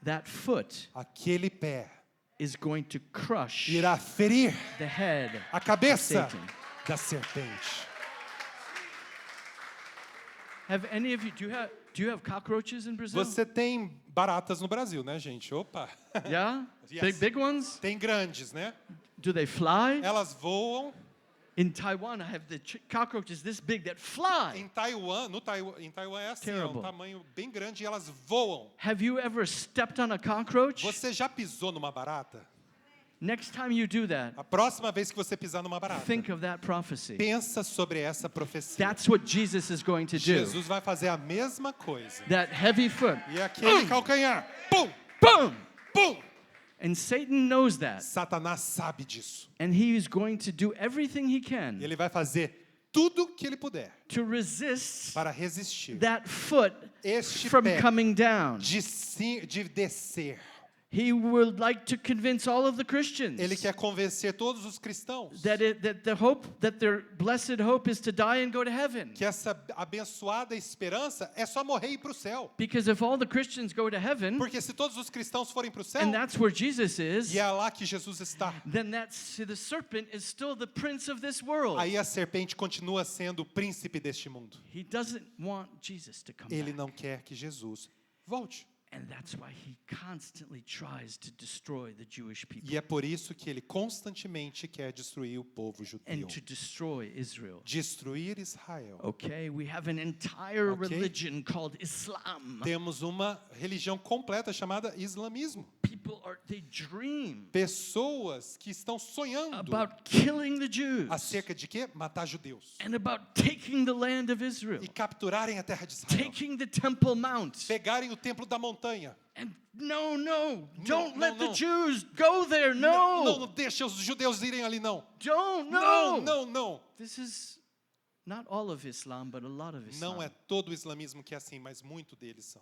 that foot aquele pé is going to crush irá ferir the head a of cabeça Satan. da serpente. Have any of you, do you have cockroaches in Brazil? Você tem baratas no Brasil, né, gente? Opa! Yeah? Yes. Big ones? Tem grandes, né? Do they fly? Elas voam. In Taiwan, I have the cockroaches this big that fly. Em Taiwan, em Taiwan é assim, é Terrible. um tamanho bem grande e elas voam. Have you ever stepped on a cockroach? Você já pisou numa barata? Next time you do that, A próxima vez que você pisar numa barata, think of that prophecy. pensa sobre essa profecia. That's what Jesus is going to do. Jesus vai fazer a mesma coisa. That heavy foot. E aquele calcanhar, pum, Boom! pum. And Satan knows that. Satanás sabe disso. And he is going to do everything he can Ele vai fazer tudo que ele puder to resist para resistir that foot este from pé coming down. de descer. He would like to convince all of the Christians Ele quer convencer todos os cristãos that their blessed hope is to die and go to heaven. que essa abençoada esperança é só morrer e ir para o céu. Because if all the Christians go to heaven, Porque se todos os cristãos forem para o céu, and that's where Jesus is, e é lá que Jesus está, then the serpent is still the prince of this world. aí a serpente continua sendo o príncipe deste mundo. He doesn't want Jesus to come Ele back. não quer que Jesus volte. And that's why he constantly tries to destroy the Jewish people E é por isso que ele constantemente quer destruir o povo judeu. and to destroy Israel. Destruir Israel. Okay, we have an entire Okay. religion called Islam. Temos uma religião completa chamada islamismo. They dream Pessoas que estão sonhando about killing the Jews acerca de quê? Matar judeus. and about taking the land of Israel, E capturarem a terra de Israel. taking the Temple Mount. Pegarem o templo da montanha. And don't let the no. Jews go there. Não deixa os judeus irem ali, não. Não. This is not all of Islam, but a lot of Islam. Não é todo o islamismo que é assim, mas muito deles são.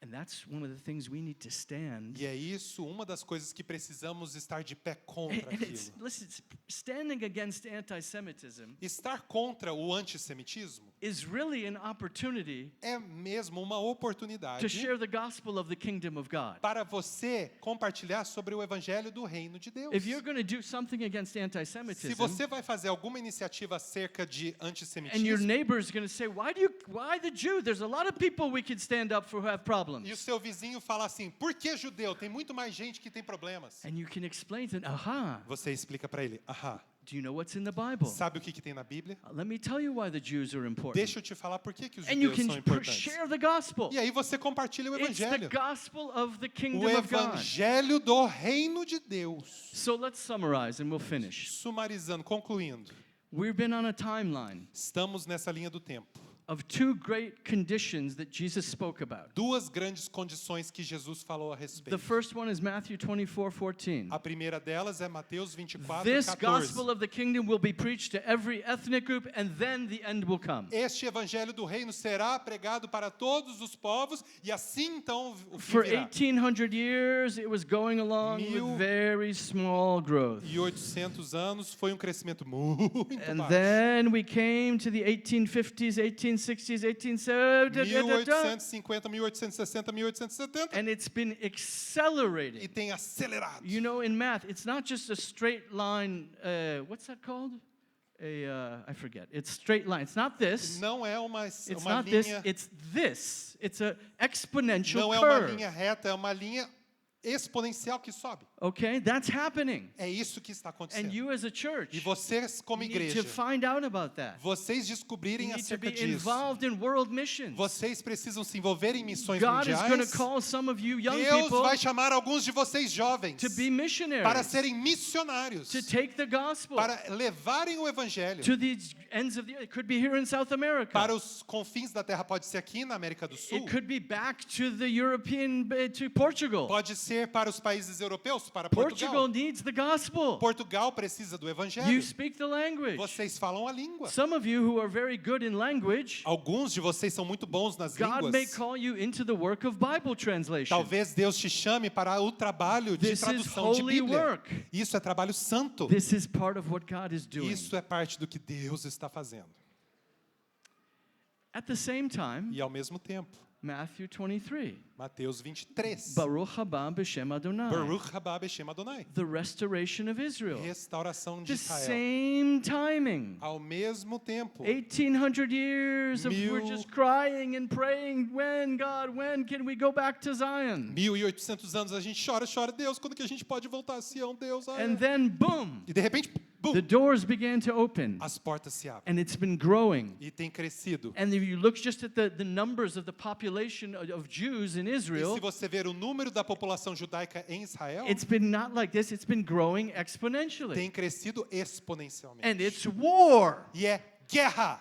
And that's one of the things we need to stand. E é isso uma das coisas que precisamos estar de pé contra And it's, aquilo. listen, standing against anti-Semitism Estar contra o antissemitismo is really an opportunity é mesmo uma to oportunidade share the gospel of the kingdom of God. para você compartilhar sobre o evangelho do reino de Deus. If you're going to do something against Se anti-Semitism, você vai fazer alguma iniciativa acerca de and your antissemitismo, neighbor is going to say, why the Jew? There's a lot of people we could stand up for who have problems. e o seu vizinho fala assim, por que judeu? Tem muito mais gente que tem problemas. And you can explain to them, Você explica para ele, do you know what's in the Bible? sabe o que tem na Bíblia? Let me tell you why the Jews are important. Deixa eu te falar por que os And you judeus can são importantes. share the gospel. E aí você compartilha o It's the evangelho. gospel of the O kingdom of God. evangelho do reino de Deus. So let's summarize and we'll finish. Sumarizando, concluindo, We've been on a timeline estamos nessa linha do tempo. of two great conditions that Jesus spoke about. Duas grandes condições que Jesus falou a The respeito. first one is Matthew 24:14. A primeira delas é Mateus 24, This 14. gospel of the kingdom will be preached to every ethnic group, and then the end will come. Este evangelho do reino será pregado para todos os povos e assim então o fim For virá. 1800 years, it was going along Mil- with very small growth. E 800 anos foi um crescimento muito And baixo. then we came to the 1850s, 1860s, 1870s, 1850, 1860, 1870 and it's been e accelerating. tem acelerado. You know, in math, it's not just a straight line. What's that called? I forget. It's straight line. It's not this. Não é It's uma not this. linha, It's this. It's an exponential não é uma curve. linha reta, é uma linha exponencial que sobe. Okay? That's happening. É isso que está And acontecendo. you as a church E vocês, como need to igreja, find out about that. vocês You descobrirem need to acerca be disso. involved in world missions. Vocês precisam se envolver em missões God is going to mundiais. call some of you young Deus people vai chamar alguns de vocês jovens to be missionaries, para serem missionários, to take the gospel para levarem o evangelho to the ends of the earth. It could be here in South America. para os confins da terra. Pode ser aqui na América do Sul. It could be back to the European, to Portugal. Pode ser para os países europeus, para Portugal Portugal. needs the gospel. Portugal precisa do You evangelho. speak the language. Vocês falam a língua. Some of you who are very good in language, Alguns de vocês são muito bons nas God may línguas. call you into the work of Bible translation. Talvez Deus te chame para o trabalho de This is tradução de holy Bíblia. work. Isso é trabalho santo. This is part of what God is doing. Isso é parte do que Deus está fazendo. At the same time, E ao mesmo tempo, Matthew 23. Mateus 23. Baruch haba b'shem Adonai. Baruch haba b'shem Adonai. The restoration of Israel. Restauração de The Israel. same timing. Ao mesmo tempo, 1800 years of we're Mil- just crying and praying, when God, when can we go back to Zion? 1800 anos a gente chora, Deus, quando que a gente pode voltar a Sião, Deus? Ah, And then boom, E de repente, bum, the doors began to open as portas se abrem. and it's been growing. E tem crescido. And if you look just at the numbers of the population of Jews in E se Israel, você ver o número da população judaica em Israel, it's been not like this, it's been growing exponentially. tem crescido exponencialmente. And it's war. E é guerra.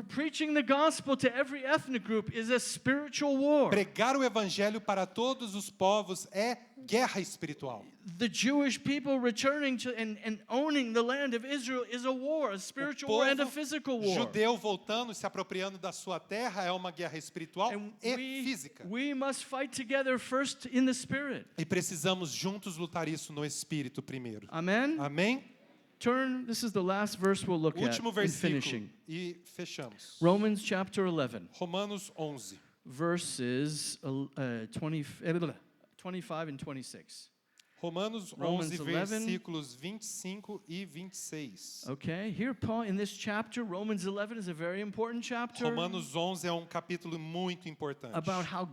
Preaching the gospel to every ethnic group is a spiritual war. Pregar o evangelho para todos os povos é guerra espiritual. The Jewish people returning to and owning the land of Israel is a war, a spiritual war and a physical war. Judeu voltando, se apropriando da sua terra é uma guerra espiritual And e física. we must fight together first in the spirit. E precisamos juntos lutar isso no espírito primeiro. Amen? Amém? Turn, this is the last verse we'll look at Último in versículo finishing. e fechamos. Romans chapter 11, Romanos 11, verses 25 and 26. Romanos Romans 11, 11. versículos 25 e 26. Okay, here Paul in this chapter, Romans 11 is a very important chapter Romanos 11 é um capítulo muito importante. about how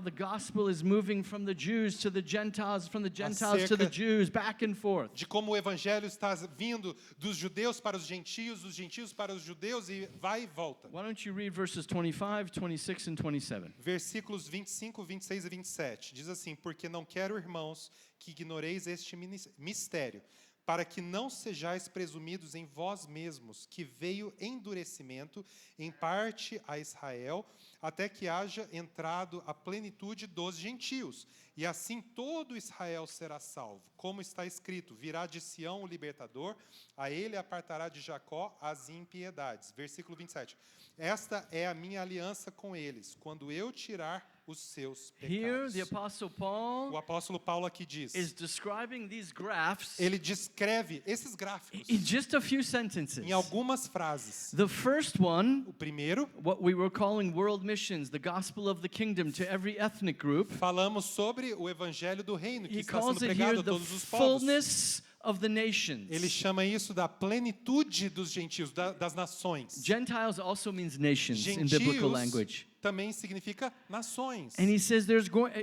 the gospel is moving from the Jews to the Gentiles, from the Gentiles to the Acerca- Jews, back and forth. De como o evangelho está vindo dos judeus para os gentios, dos gentios para os judeus e vai e volta. Why don't you read verses 25, 26, and 27? Versículos 25, 26 e 27. Diz assim: Porque não quero, irmãos, que ignoreis este mistério, para que não sejais presumidos em vós mesmos, que veio endurecimento em parte a Israel, até que haja entrado a plenitude dos gentios. E assim todo Israel será salvo. Como está escrito: virá de Sião o libertador, a ele apartará de Jacó as impiedades. Versículo 27. Esta é a minha aliança com eles, quando eu tirar os seus Here, pecados. the Apostle O Paul apóstolo Paulo aqui diz, is describing these graphs ele descreve esses gráficos in just a few sentences. em algumas frases. The first one, O primeiro, what we were calling world missions, the gospel of the kingdom to every ethnic group, falamos sobre o evangelho do reino que he está sendo calls it pregado here a the todos os povos. fullness of the nations. Ele chama isso da plenitude dos gentios, das nações. Gentiles also means nations in biblical language. Também significa nações. And he says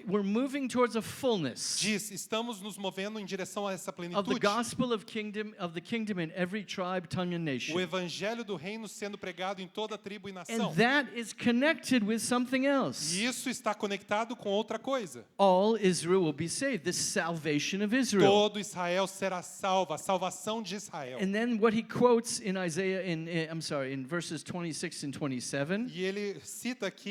we're moving towards a fullness Diz, estamos nos movendo em direção a essa of the plenitude. gospel of the kingdom in every tribe, tongue, and O nation. evangelho do reino sendo pregado em toda tribo e nação. And that is connected with something else. E isso está conectado com outra coisa. All Israel will be saved, the salvation of Israel. Todo Israel será salvo, a salvação de Israel. And then what he quotes in Isaiah, in verses 26 and 27, E ele cita aqui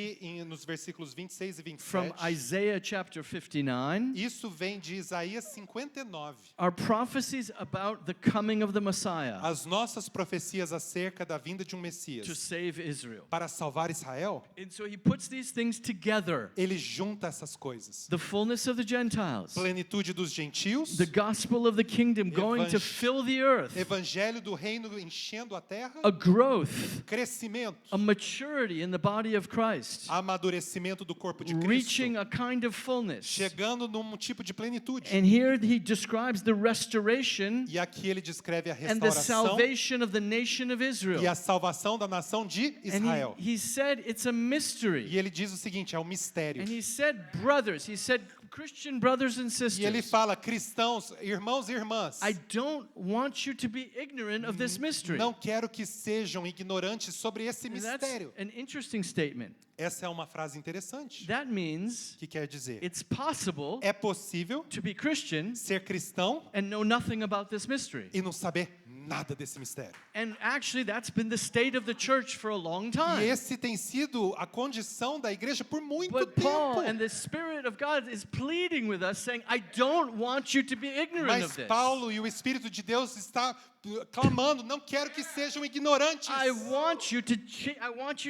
nos versículos 26 e from 27. Isaiah chapter 59, Isso vem de Isaías 59. are prophecies about the coming of the Messiah As nossas profecias acerca da vinda de um to Messias save Israel. para salvar Israel. And so he puts these things together. Ele junta essas coisas. The fullness of the Gentiles, Plenitude dos gentios, the gospel of the kingdom going to fill the earth, evangelho do reino enchendo a terra, a growth, crescimento, a maturity in the body of Christ, amadurecimento do corpo de Cristo, reaching a kind of fullness. chegando num tipo de plenitude. And here he describes the restoration E aqui ele descreve a and the restauração salvation of the nation of e Israel. a salvação da nação de And Israel. he said it's a mystery. E ele diz o seguinte, é um mistério. And he said, brothers, he said, Christian brothers and E ele sisters, fala, cristãos, irmãos e irmãs, I don't want you to be ignorant of this mystery. não quero que sejam ignorantes sobre esse And that's mistério. an interesting statement. Essa é uma frase interessante. That means Que quer dizer, it's possible é possível to be Christian ser cristão and know nothing about this mystery. e não saber nada desse mistério. And actually, that's been the state of the church for a long E time. esse tem sido a condição da igreja por muito But Paul tempo. and the Spirit of God is pleading with us, saying, I don't want you to be ignorant Mas of this. Paulo e o Espírito de Deus está clamando, não quero que sejam ignorantes. I want you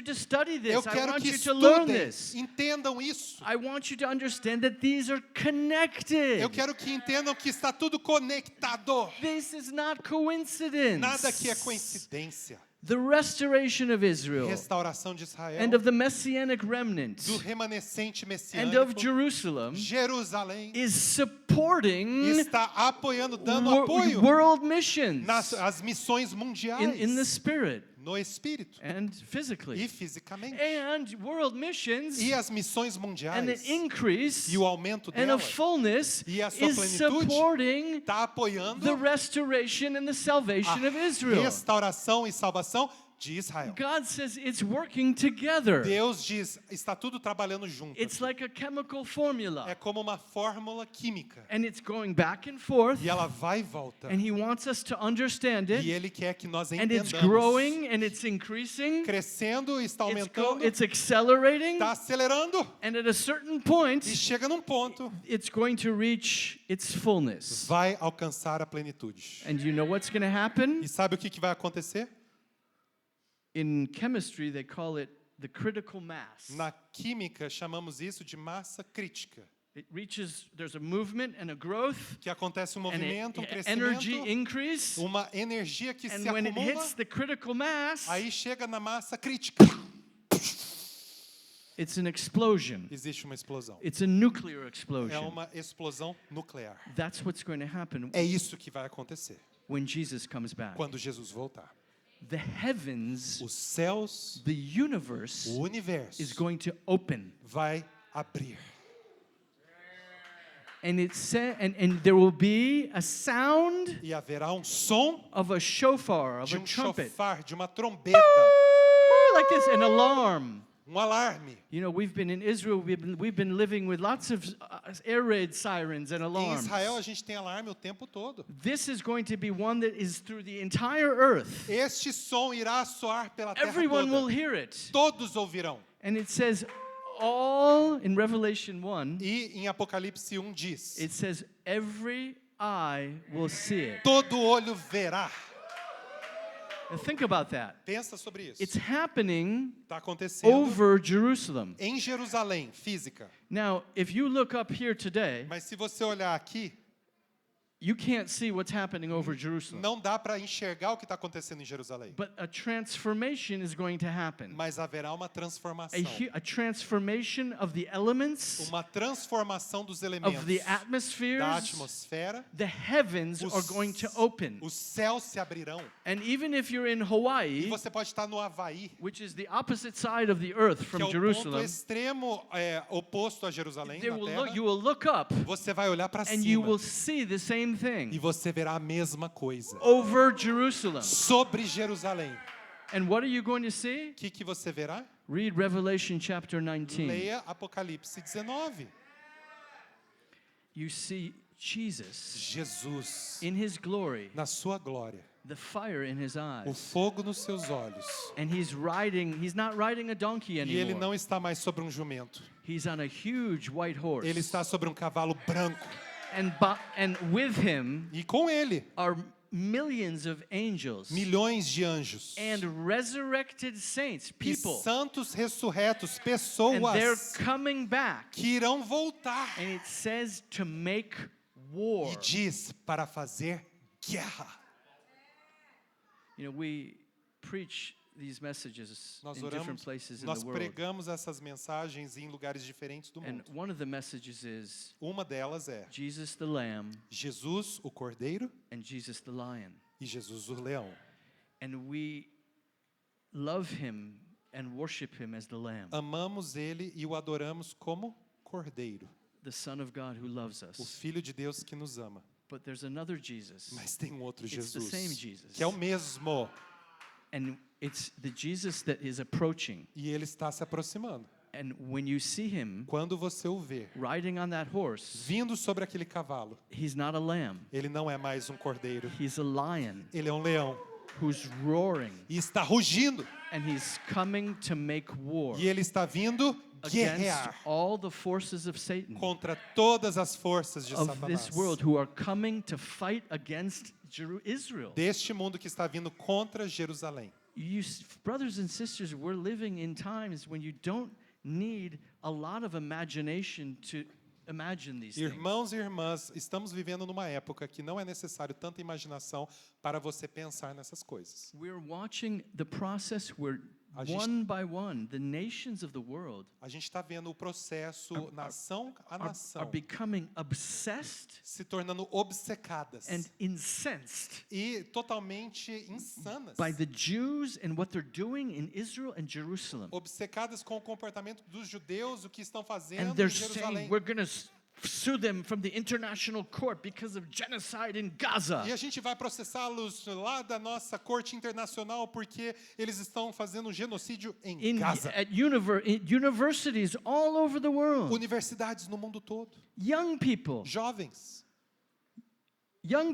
to study this. Eu I quero want que you to learn estudem, this. entendam isso. I want you to understand that these are connected. Eu quero que entendam que está tudo conectado. This is not coincidence. Nada aqui é coincidência. The restoration of Israel Restauração de Israel, and of the messianic remnant do remanescente and of messiânico, Jerusalem Jerusalém is supporting está apoiando, dando apoio world missions as missões mundiais in the spirit no espírito and e physically. fisicamente. And world missions E as missões and mundiais an increase e o aumento and a delas fullness e a sua is plenitude supporting está apoiando the restoration and the salvation of a Israel. restauração e salvação de Israel. God says it's working together. Deus diz, está tudo trabalhando junto. It's like a chemical É formula. como uma fórmula química. And it's going back and forth. E ela vai e volta. And he wants us to understand E it. Ele quer que nós And entendamos. it's growing and it's increasing. Crescendo, está aumentando, It's accelerating. está acelerando. And at a certain point, E chega num ponto, it's going to reach its fullness. vai alcançar a plenitude. And you know what's going to happen? E sabe o que vai acontecer? In chemistry, they call it the critical mass. Na química, chamamos isso de massa crítica. It reaches, there's a movement and a growth Que acontece um and movimento, um energy crescimento, increase. uma energia que se And when it acumula, hits the critical mass, aí chega na massa crítica. it's an explosion. Existe uma explosão. It's a nuclear É explosion. uma explosão nuclear. That's what's going to happen É isso que vai acontecer when Jesus comes back. quando Jesus voltar. The heavens, Os céus, the universe o universo is going to open. vai abrir. And it and there will be a sound E haverá um som of a shofar, of de a chofar, trumpet. de uma trombeta, Like this, an alarm. alarme. You know, we've been in Israel, we've been living with lots of air raid sirens and Em alarms. Israel a gente tem alarme o tempo todo. This is going to be one that is through the entire earth. Este som irá soar pela terra Everyone will toda. hear it. Todos ouvirão. And it says all in Revelation 1, E em Apocalipse 1 diz: it says every eye will see it. todo olho verá. Now think about that. Pensa sobre isso. It's happening Está acontecendo over Jerusalem. em Jerusalém, física. Now, if you look up here today, Mas se você olhar aqui, you can't see what's happening over Jerusalem. não dá para enxergar o que está acontecendo em Jerusalém. But a transformation is going to happen. Mas haverá uma transformação. A transformation of the elements, Uma transformação dos of elementos the da atmospheres. atmosfera. The heavens are going to open. Os céus se abrirão. And even if you're in E Hawaii, você pode estar no Havaí, which is the opposite side of the earth que from é o ponto Jerusalem, extremo oposto a Jerusalém, there na terra. you will look up Você vai olhar para and you cima will see the same e thing você verá a mesma coisa. over Jerusalem. Sobre Jerusalém. And what are you going to see? O que você verá? Read Revelation chapter 19. Leia Apocalipse 19. You see Jesus Jesus, in his glory, na sua glória, the fire in his o eyes. fogo nos seus olhos. And he's not riding a donkey E ele anymore. não está mais sobre um jumento. He's on a huge white horse. Ele está sobre um cavalo branco. And with him E com ele, are millions of angels milhões de anjos. and resurrected saints, E people. santos ressurretos, And they're pessoas coming back. que irão voltar. And it says to make war. E diz para fazer guerra. You know, we preach these messages Nós in different oramos, places in nós the world. pregamos essas mensagens em lugares diferentes do And mundo. one of the messages is Uma delas é Jesus the Lamb Jesus, o cordeiro, and Jesus the Lion. e Jesus, o leão. And we love him and worship him as the Lamb. Amamos ele e o adoramos como cordeiro. the Son of God who loves o us. Filho de Deus que nos ama. But there's another Jesus. Mas tem um outro It's the Jesus, same Jesus. que é o mesmo, And it's the Jesus that is approaching. e ele está se aproximando. And when you see him Quando você o vê riding on that horse, vindo sobre aquele cavalo, he's not a lamb. ele não é mais um cordeiro, He's a lion ele é um leão who's roaring. e está rugindo, And he's coming to make war e ele está vindo against guerrear all the forces of Satan contra todas as forças de of Satanás, this world who are coming to fight against Israel. deste mundo que está vindo contra Jerusalém. Brothers and sisters, we're living in times when you don't need a lot of imagination to imagine these things. Irmãos e irmãs, estamos vivendo numa época que não é necessário tanta imaginação para você pensar nessas coisas. We're watching the process where A gente- one by one, the nations of the world A gente está vendo o processo, nação a are nação, becoming obsessed se tornando obcecadas and incensed e totalmente insanas. by the Jews and what they're doing in Israel and Jerusalem. Obcecadas com o comportamento dos judeus, o que estão And fazendo they're em Jerusalém. saying, we're going to sue them from the international court because of genocide in Gaza. E a gente vai processá-los lá da nossa corte internacional porque eles estão fazendo um genocídio em Gaza. At universities all over the world. Universidades no mundo todo. Young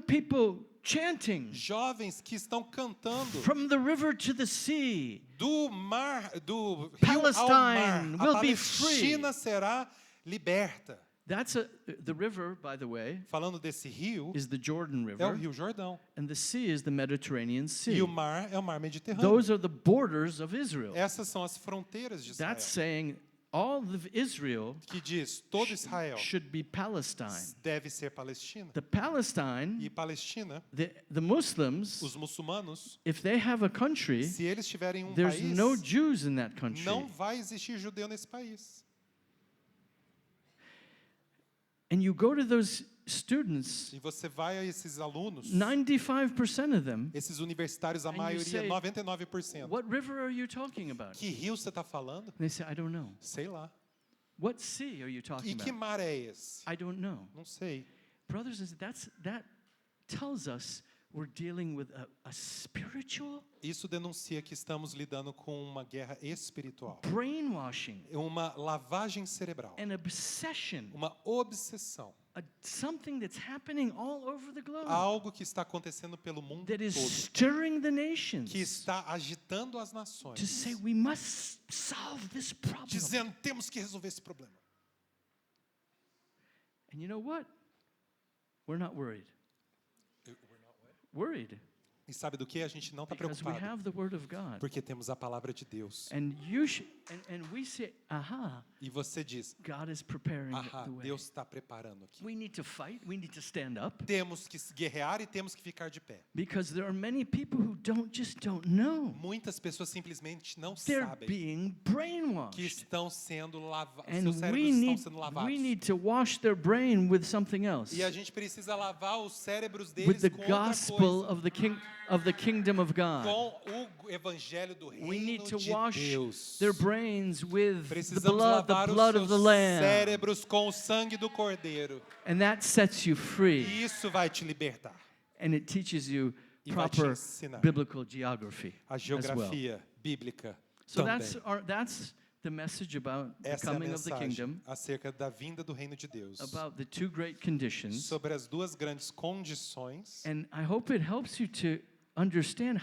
people chanting Jovens que estão cantando from the river to the sea. do mar, do rio Palestine ao mar. will A be Palestina será liberta. That's the river, by the way, Falando desse rio, is the Jordan é o River, Rio Jordão. and the sea is the Mediterranean E Sea. o mar é o mar Mediterrâneo. Those are the borders of Israel. Essas são as fronteiras de Israel. That's saying all of Israel Que diz, todo Israel should be Palestine. deve ser Palestina. The Palestine, E Palestina, the Muslims, os muçulmanos, if they have a country, se eles tiverem um there's país, no Jews in that country. não vai existir judeu nesse país. And you go to those students, E você vai a esses alunos, 95% of them, esses universitários, a And you maioria, say, 99%. what river are you talking about? Que rio você está falando? And they say, I don't know. Sei lá. What sea are you talking E que about? mar é esse? I don't know. Não sei. Brothers and sisters, that tells us we're dealing with a spiritual Isso denuncia que estamos lidando com uma guerra espiritual. brainwashing, Uma lavagem cerebral. an obsession, Uma obsessão. something that's happening all over the globe Algo que está acontecendo pelo mundo that is todo. stirring the nations Que está agitando as to nações. say we must solve this problem. Dizendo, temos que resolver esse problema. And you know what? We're not worried. Worried E sabe do que? A gente não está because we preocupado. have the word of God. Porque temos a palavra de Deus. And we say, aha, E você diz, God is preparing ah, the way. Deus está preparando aqui. We need to fight, we need to stand up Temos que guerrear e temos que ficar de pé. because there are many people who just don't know. Muitas pessoas simplesmente não They're sabem being que brainwashed. estão sendo lavados, And seus cérebros estão sendo we lavados. need to wash their brain with something else. E a gente precisa lavar os cérebros With deles the com outra gospel coisa. of the kingdom of God. Com o evangelho do We reino need to de wash Deus. their brains with the Precisamos blood lavar of os the seus Lamb. cérebros com o sangue do Cordeiro. And that sets you free. E isso vai te libertar. And it teaches you E vai te proper ensinar biblical geography a as well. geografia bíblica So também. that's the message about the Essa é a coming of the mensagem kingdom, acerca da vinda do reino de Deus. about the two great conditions. Sobre as duas grandes condições. And I hope it helps you to understand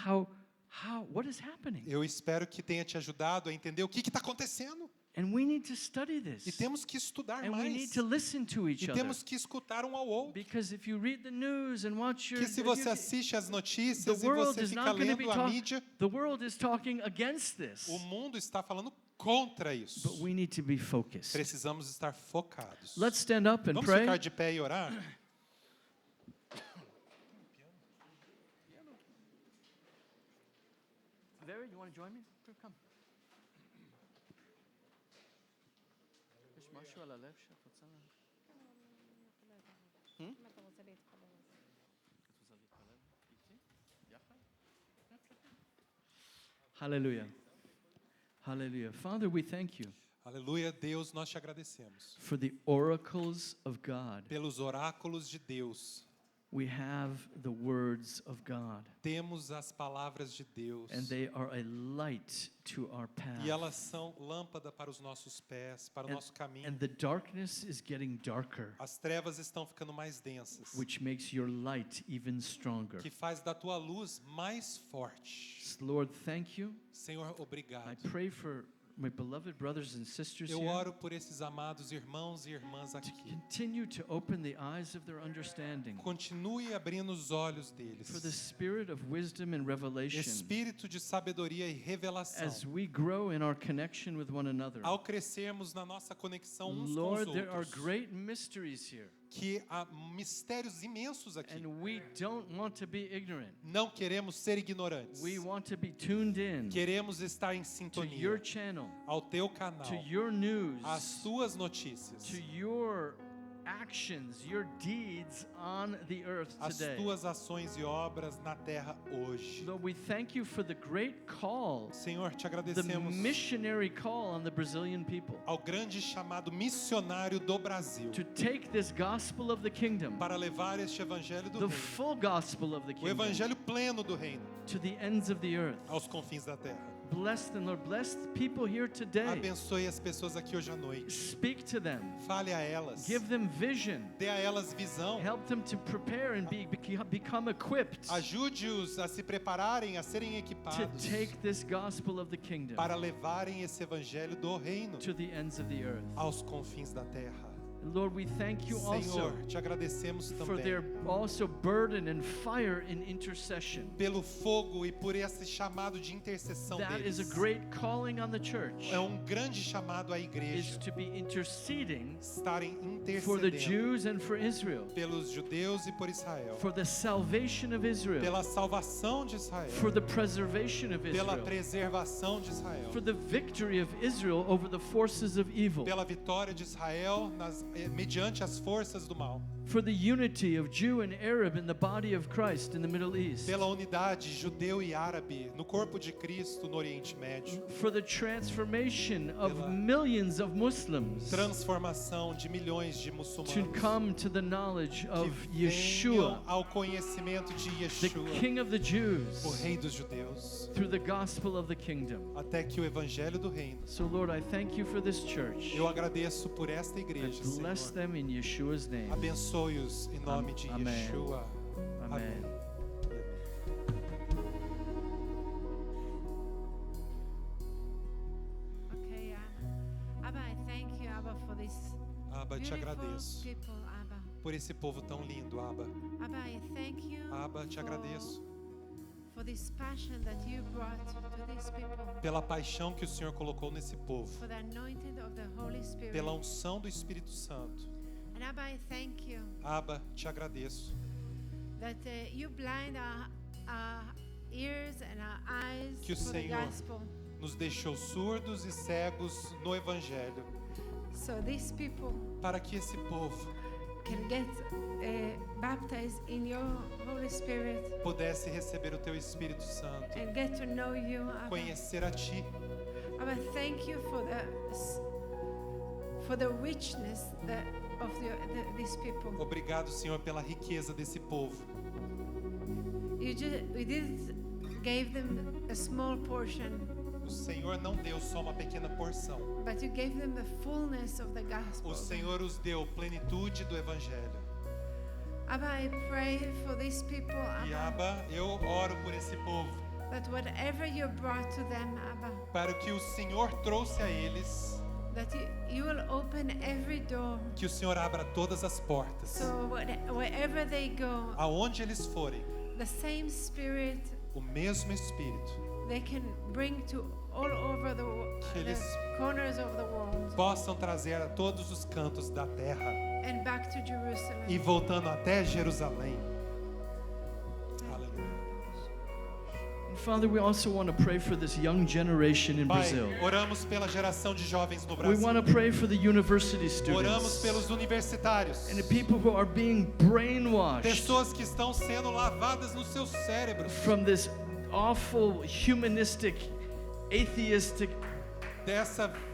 what is happening. Eu espero que tenha te ajudado a entender o que está acontecendo. And we need to study E this. temos que estudar And we need mais. to listen to each E other. temos que escutar um ao outro. Because if you read the news and watch your Que se você assiste as the notícias e world você is fica not going to be lendo a mídia, the world is talking against this. o mundo está falando contra isso. But we need to be focused. Precisamos estar focados. Let's stand up and Vamos pray. ficar de pé e orar? Very, you want to join me? Come. Hallelujah. Hallelujah. Father, we thank you Aleluia, Deus, nós te agradecemos. for the oracles of God. Pelos oráculos de Deus. We have the words of God, Temos as palavras de Deus. and they are a light to our path. E elas são lâmpada para os nossos pés, para o nosso caminho. And the darkness is getting darker, As trevas estão ficando mais densas, which makes your light even stronger. que faz da tua luz mais forte. Lord, thank you. Senhor, I obrigado. pray for my beloved brothers and sisters Eu here. oro por esses amados irmãos e irmãs aqui. Continue to open the eyes of their understanding Continue abrindo os olhos for the deles. spirit of wisdom and revelation Espírito de sabedoria e revelação. as we grow in our connection with one another. Ao crescermos na nossa conexão uns com os Lord, there are outros, great mysteries here, que há mistérios imensos aqui. and we don't want to be ignorant. Não queremos ser ignorantes. We want to be tuned in Queremos estar em to sintonia your channel, ao teu canal, to your news, às tuas notícias, to your actions, your deeds on the earth às today. tuas ações e obras na terra hoje. Lord, we thank you for the great call, Senhor, te the agradecemos missionary call on the Brazilian people ao grande chamado missionário do Brasil to take this gospel of the kingdom, para levar este evangelho do the reino, full gospel of the o kingdom, evangelho pleno do reino, to the ends of the earth. aos confins da terra. Bless them, Lord. Bless the people here today. Abençoe as pessoas aqui hoje à noite. Speak to them. Fale a elas. Give them vision. Dê a elas visão. Help them to prepare and become equipped Ajude-os a se prepararem, a serem to equipados take this gospel of the kingdom para levarem esse evangelho do reino to the ends of the earth. aos confins da terra. Lord, we thank you also Senhor, te agradecemos for their também also burden and fire in intercession. pelo fogo e por esse chamado de intercessão That is a deles. great calling on the church, É grande chamado à is igreja to be interceding estarem for the intercedendo Jews and for Israel, pelos judeus e por Israel, for the salvation of Israel, pela salvação de Israel, for the preservation of pela Israel, preservação de Israel, for the victory of Israel over the forces of evil, pela vitória de Israel mediante as forças do mal, for the unity of Jew and Arab in the body of Christ in the Middle East, pela unidade judeu e árabe no corpo de Cristo no Oriente Médio, for the transformation of Pela millions of Muslims transformação de milhões de to muçulmanos come to the knowledge que of venham Yeshua, ao conhecimento de the Yeshua, King of the o Jews, Rei dos Judeus, through the gospel of the kingdom. até que o evangelho do reino. So Lord, I thank you for this church. Eu agradeço por esta I igreja, bless Senhor. them in Yeshua's name. Abençoe-os em nome de Amém. Yeshua. Amen. Okay, Abba, I thank you, Abba, for this Abba, te beautiful agradeço people, Abba. por esse povo tão lindo, Abba. Abba, I thank you Abba, te agradeço for this passion that you brought to these people, pela paixão que o Senhor colocou nesse povo, for the anointing of the Holy Spirit. pela unção do Espírito Santo. And Abba, I thank you Abba, te agradeço that you blind our ears and our eyes que o for the Senhor gospel, nos deixou surdos e cegos no Evangelho, so these people para que esse povo can get baptized in your Holy Spirit pudesse receber o Teu Espírito Santo, and get to know you, Abba. conhecer a Ti. Abba, thank you for the richness of these people. Obrigado, Senhor, pela riqueza desse povo. We didn't gave them a small portion, O Senhor não deu só uma pequena porção. but you gave them the fullness of the gospel. O Senhor os deu plenitude do Evangelho. Abba, I pray for these people, E Abba, Abba, eu oro por esse povo, that whatever you brought to them, Abba, para que o Senhor trouxe a eles, that you will open every door. que o Senhor abra todas as portas. So wherever they go, Aonde eles forem, the same Spirit o mesmo Espírito they can bring to all over the eles corners of the world possam trazer a todos os cantos da terra and back to Jerusalem. e voltando até Jerusalém. Aleluia. And Father, we also want to pray for this young generation in Pai, Brazil. oramos pela geração de jovens no We Brasil. want to pray for the university Oramos students pelos universitários. and the people who are being brainwashed Pessoas que estão sendo lavadas nos seus cérebros from this awful humanistic, atheistic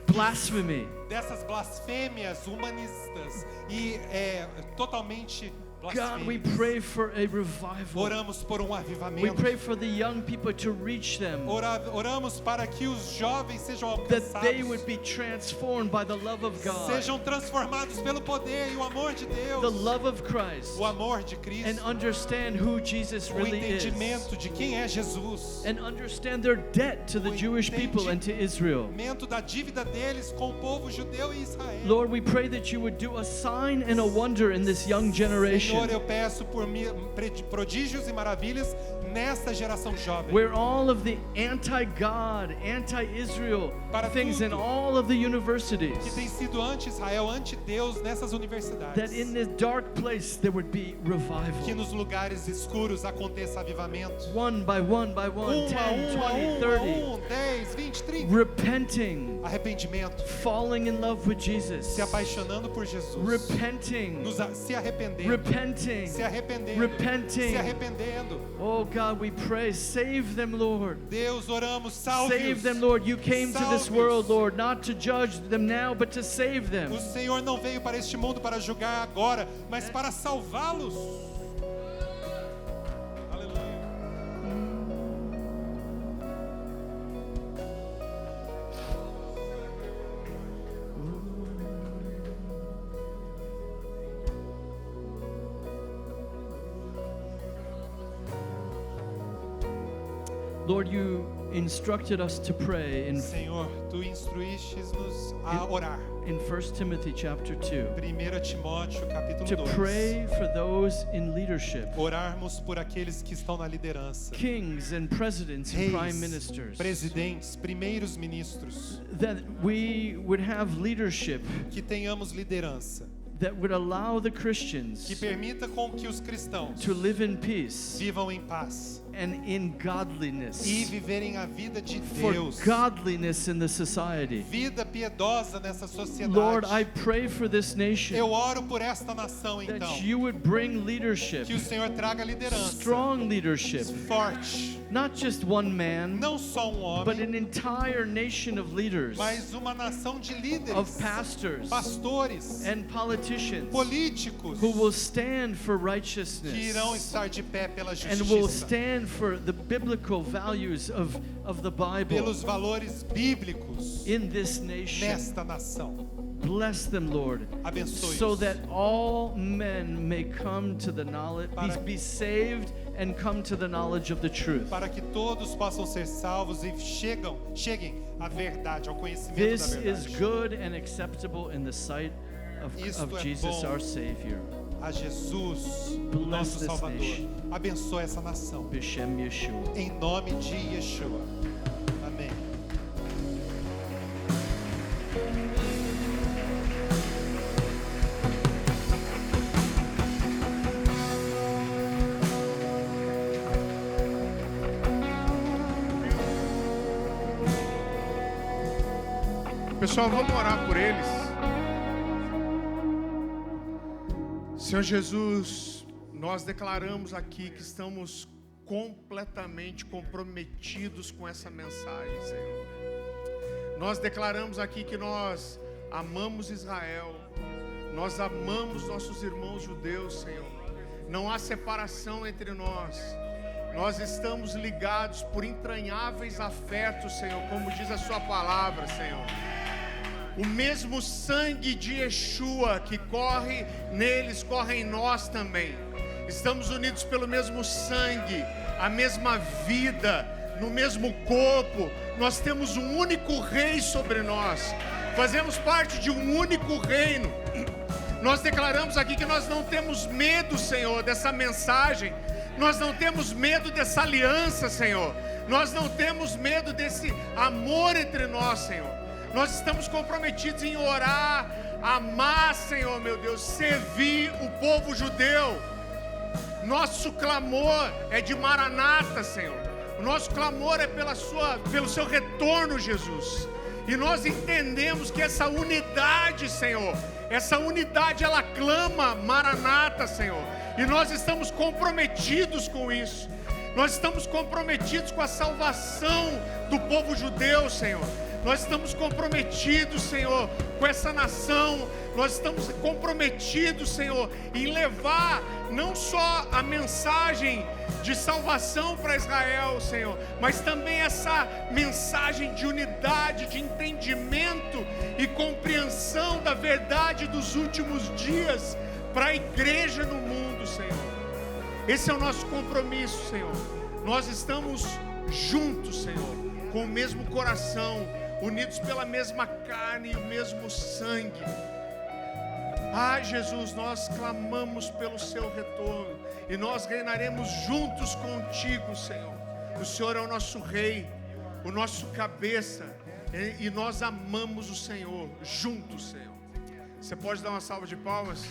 blasphemy. dessas blasfêmias humanistas e totalmente God, we blasfêmias. pray for a revival. Oramos por We avivamento. pray for the young people to reach them, Oramos para que os jovens sejam that they would alcançados, be transformed by the love of God, sejam transformados pelo poder e o amor de the Deus, love of Christ, o amor de and Cristo, understand who Jesus o really is, entendimento de quem é Jesus, and understand their debt to the O Jewish people and to Israel. o entendimento da dívida deles com o povo judeu e Israel. Lord, we pray that you would do a sign and a wonder in this young Senhor, generation, eu peço por prodígios e maravilhas nesta geração jovem. where all of the anti-God, anti-Israel Para things in tudo all of the que universities, tem sido anti-Israel, anti-Deus nessas universidades. that in this dark place there would be Que revival. nos lugares escuros aconteça avivamento. One by one by one, 10, 20, 30, 10, 20, 30. repenting, Arrependimento. falling in love with Jesus, Se apaixonando por Jesus. repenting, Se arrependendo. repenting, Se arrependendo. repenting. Se arrependendo. Oh God, we pray, save them, Lord. Deus, oramos, Save salve-os. them, Lord. You came to this Salve-os. world, Lord, not to judge them now, but to save them. O Senhor não veio para este mundo para julgar agora, mas para salvá-los. Aleluia. Lord, you instructed us to pray in Senhor, tu instruístes-nos a orar. in 1 Timothy chapter 2 1 Timóteo, capítulo to 2. pray for those in leadership, Orarmos por aqueles que estão na liderança. kings and presidents and prime ministers, Presidentes, primeiros ministros. that we would have leadership Que tenhamos liderança. that would allow the Que Christians permita com que os cristãos to live in peace vivam em paz. and in godliness, E viverem a vida de for Deus. godliness in the society. Vida piedosa nessa sociedade. Lord, I pray for this nation Eu oro por esta nação, então. that you would bring leadership, Que o Senhor traga liderança. strong leadership, Forte. not just one man, Não só but homem, an entire nation of leaders, mas uma nação de líderes. of pastors Pastores. and politicians Políticos. who will stand for Que righteousness irão estar de pé pela and will justiça. stand for the biblical values of the Bible Pelos valores bíblicos. in this nation. Nesta nação. Bless them, Lord, Abençoe-os. so that all men may come to the knowledge, Para- be saved and come to the knowledge of the truth. Para que todos possam ser salvos e cheguem à verdade, ao conhecimento This da is verdade. good and acceptable in the sight Isto of é Jesus, bom. our Savior. A Jesus, Bless nosso this Salvador. nation. Abençoe essa nação. B'Shem Yeshua. Em nome de Yeshua. Amém. Pessoal, vamos orar por eles. Senhor Jesus, nós declaramos aqui que estamos completamente comprometidos com essa mensagem, Senhor. Nós declaramos aqui que nós amamos Israel, nós amamos nossos irmãos judeus, Senhor. Não há separação entre nós. Nós estamos ligados por entranháveis afetos, Senhor, como diz a sua palavra, Senhor. O mesmo sangue de Yeshua que corre neles, corre em nós também. Estamos unidos pelo mesmo sangue, a mesma vida, no mesmo corpo. Nós temos um único rei sobre nós. Fazemos parte de um único reino. Nós declaramos aqui que nós não temos medo, Senhor, dessa mensagem. Nós não temos medo dessa aliança, Senhor. Nós não temos medo desse amor entre nós, Senhor. Nós estamos comprometidos em orar, amar, Senhor, meu Deus, servir o povo judeu. Nosso clamor é de Maranata, Senhor. O nosso clamor é pelo seu retorno, Jesus. E nós entendemos que essa unidade, Senhor, essa unidade ela clama Maranata, Senhor. E nós estamos comprometidos com isso. Nós estamos comprometidos com a salvação do povo judeu, Senhor. Nós estamos comprometidos, Senhor, com essa nação. Nós estamos comprometidos, Senhor, em levar não só a mensagem de salvação para Israel, Senhor, mas também essa mensagem de unidade, de entendimento e compreensão da verdade dos últimos dias para a igreja no mundo, Senhor. Esse é o nosso compromisso, Senhor. Nós estamos juntos, Senhor, com o mesmo coração, unidos pela mesma carne e o mesmo sangue. Ah, Jesus, nós clamamos pelo seu retorno e nós reinaremos juntos contigo, Senhor. O Senhor é o nosso rei, o nosso cabeça, e nós amamos o Senhor juntos, Senhor. Você pode dar uma salva de palmas?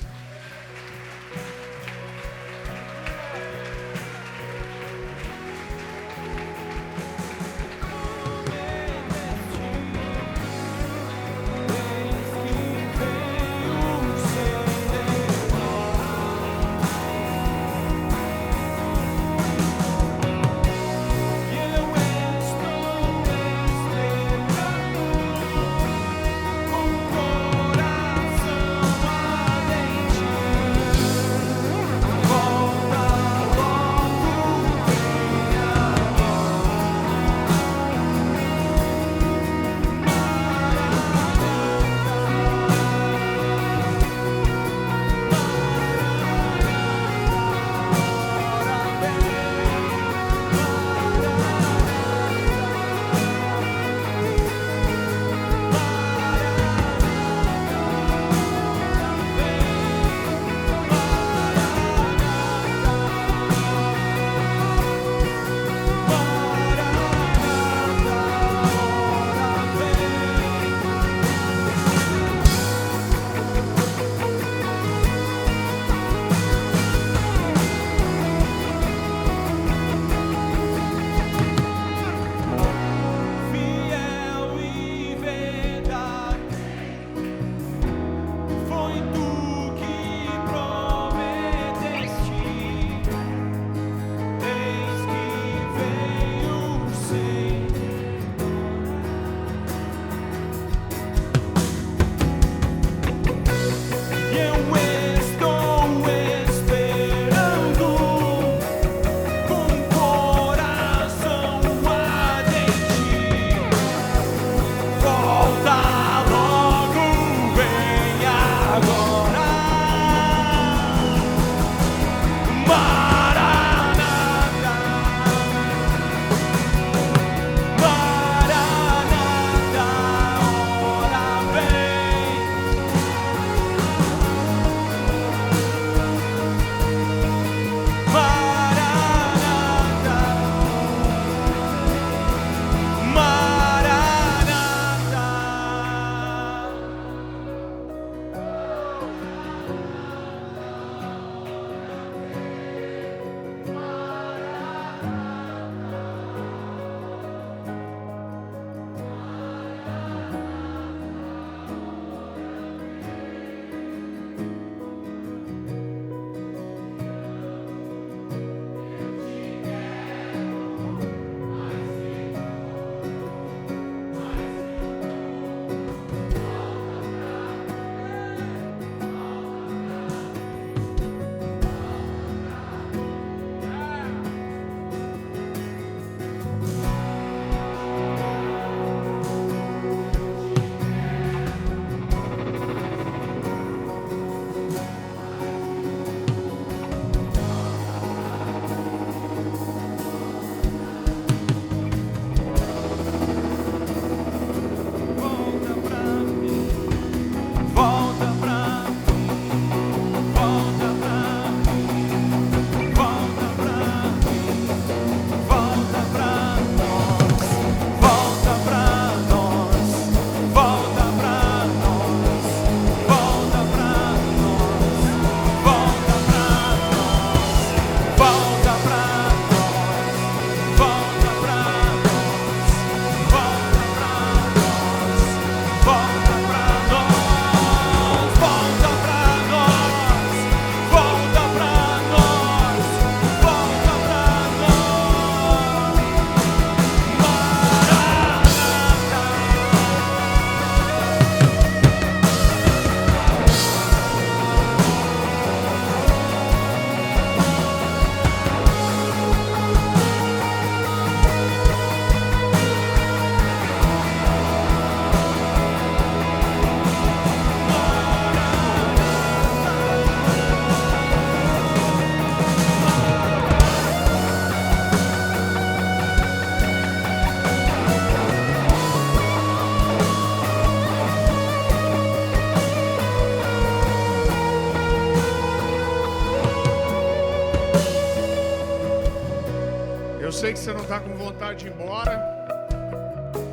Eu sei que você não está com vontade de ir embora.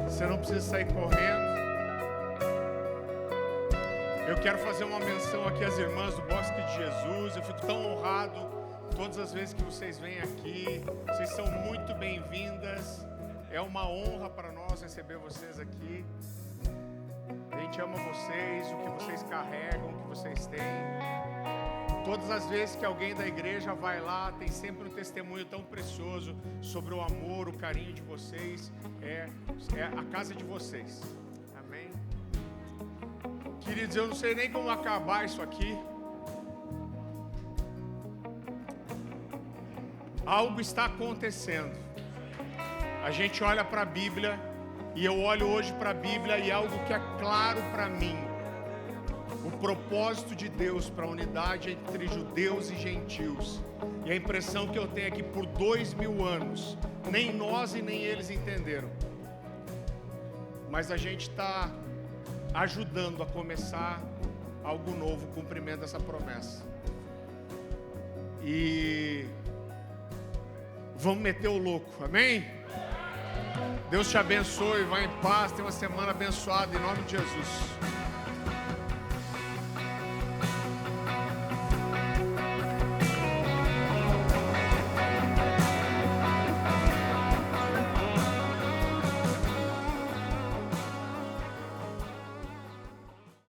Você não precisa sair correndo. Eu quero fazer uma menção aqui às irmãs do Bosque de Jesus. Eu fico tão honrado todas as vezes que vocês vêm aqui. Vocês são muito bem-vindas. É uma honra para nós receber vocês aqui. A gente ama vocês, o que vocês carregam, o que vocês têm. Todas as vezes que alguém da igreja vai lá, tem sempre um testemunho tão precioso sobre o amor, o carinho de vocês. É a casa de vocês. Amém? Queridos, eu não sei nem como acabar isso aqui. Algo está acontecendo. A gente olha para a Bíblia, e eu olho hoje para a Bíblia e algo que é claro para mim. O propósito de Deus para a unidade entre judeus e gentios. E a impressão que eu tenho é que por 2000 anos, nem nós e nem eles entenderam. Mas a gente está ajudando a começar algo novo, o cumprimento dessa promessa. E vamos meter o louco, amém? Deus te abençoe, vá em paz, tenha uma semana abençoada em nome de Jesus.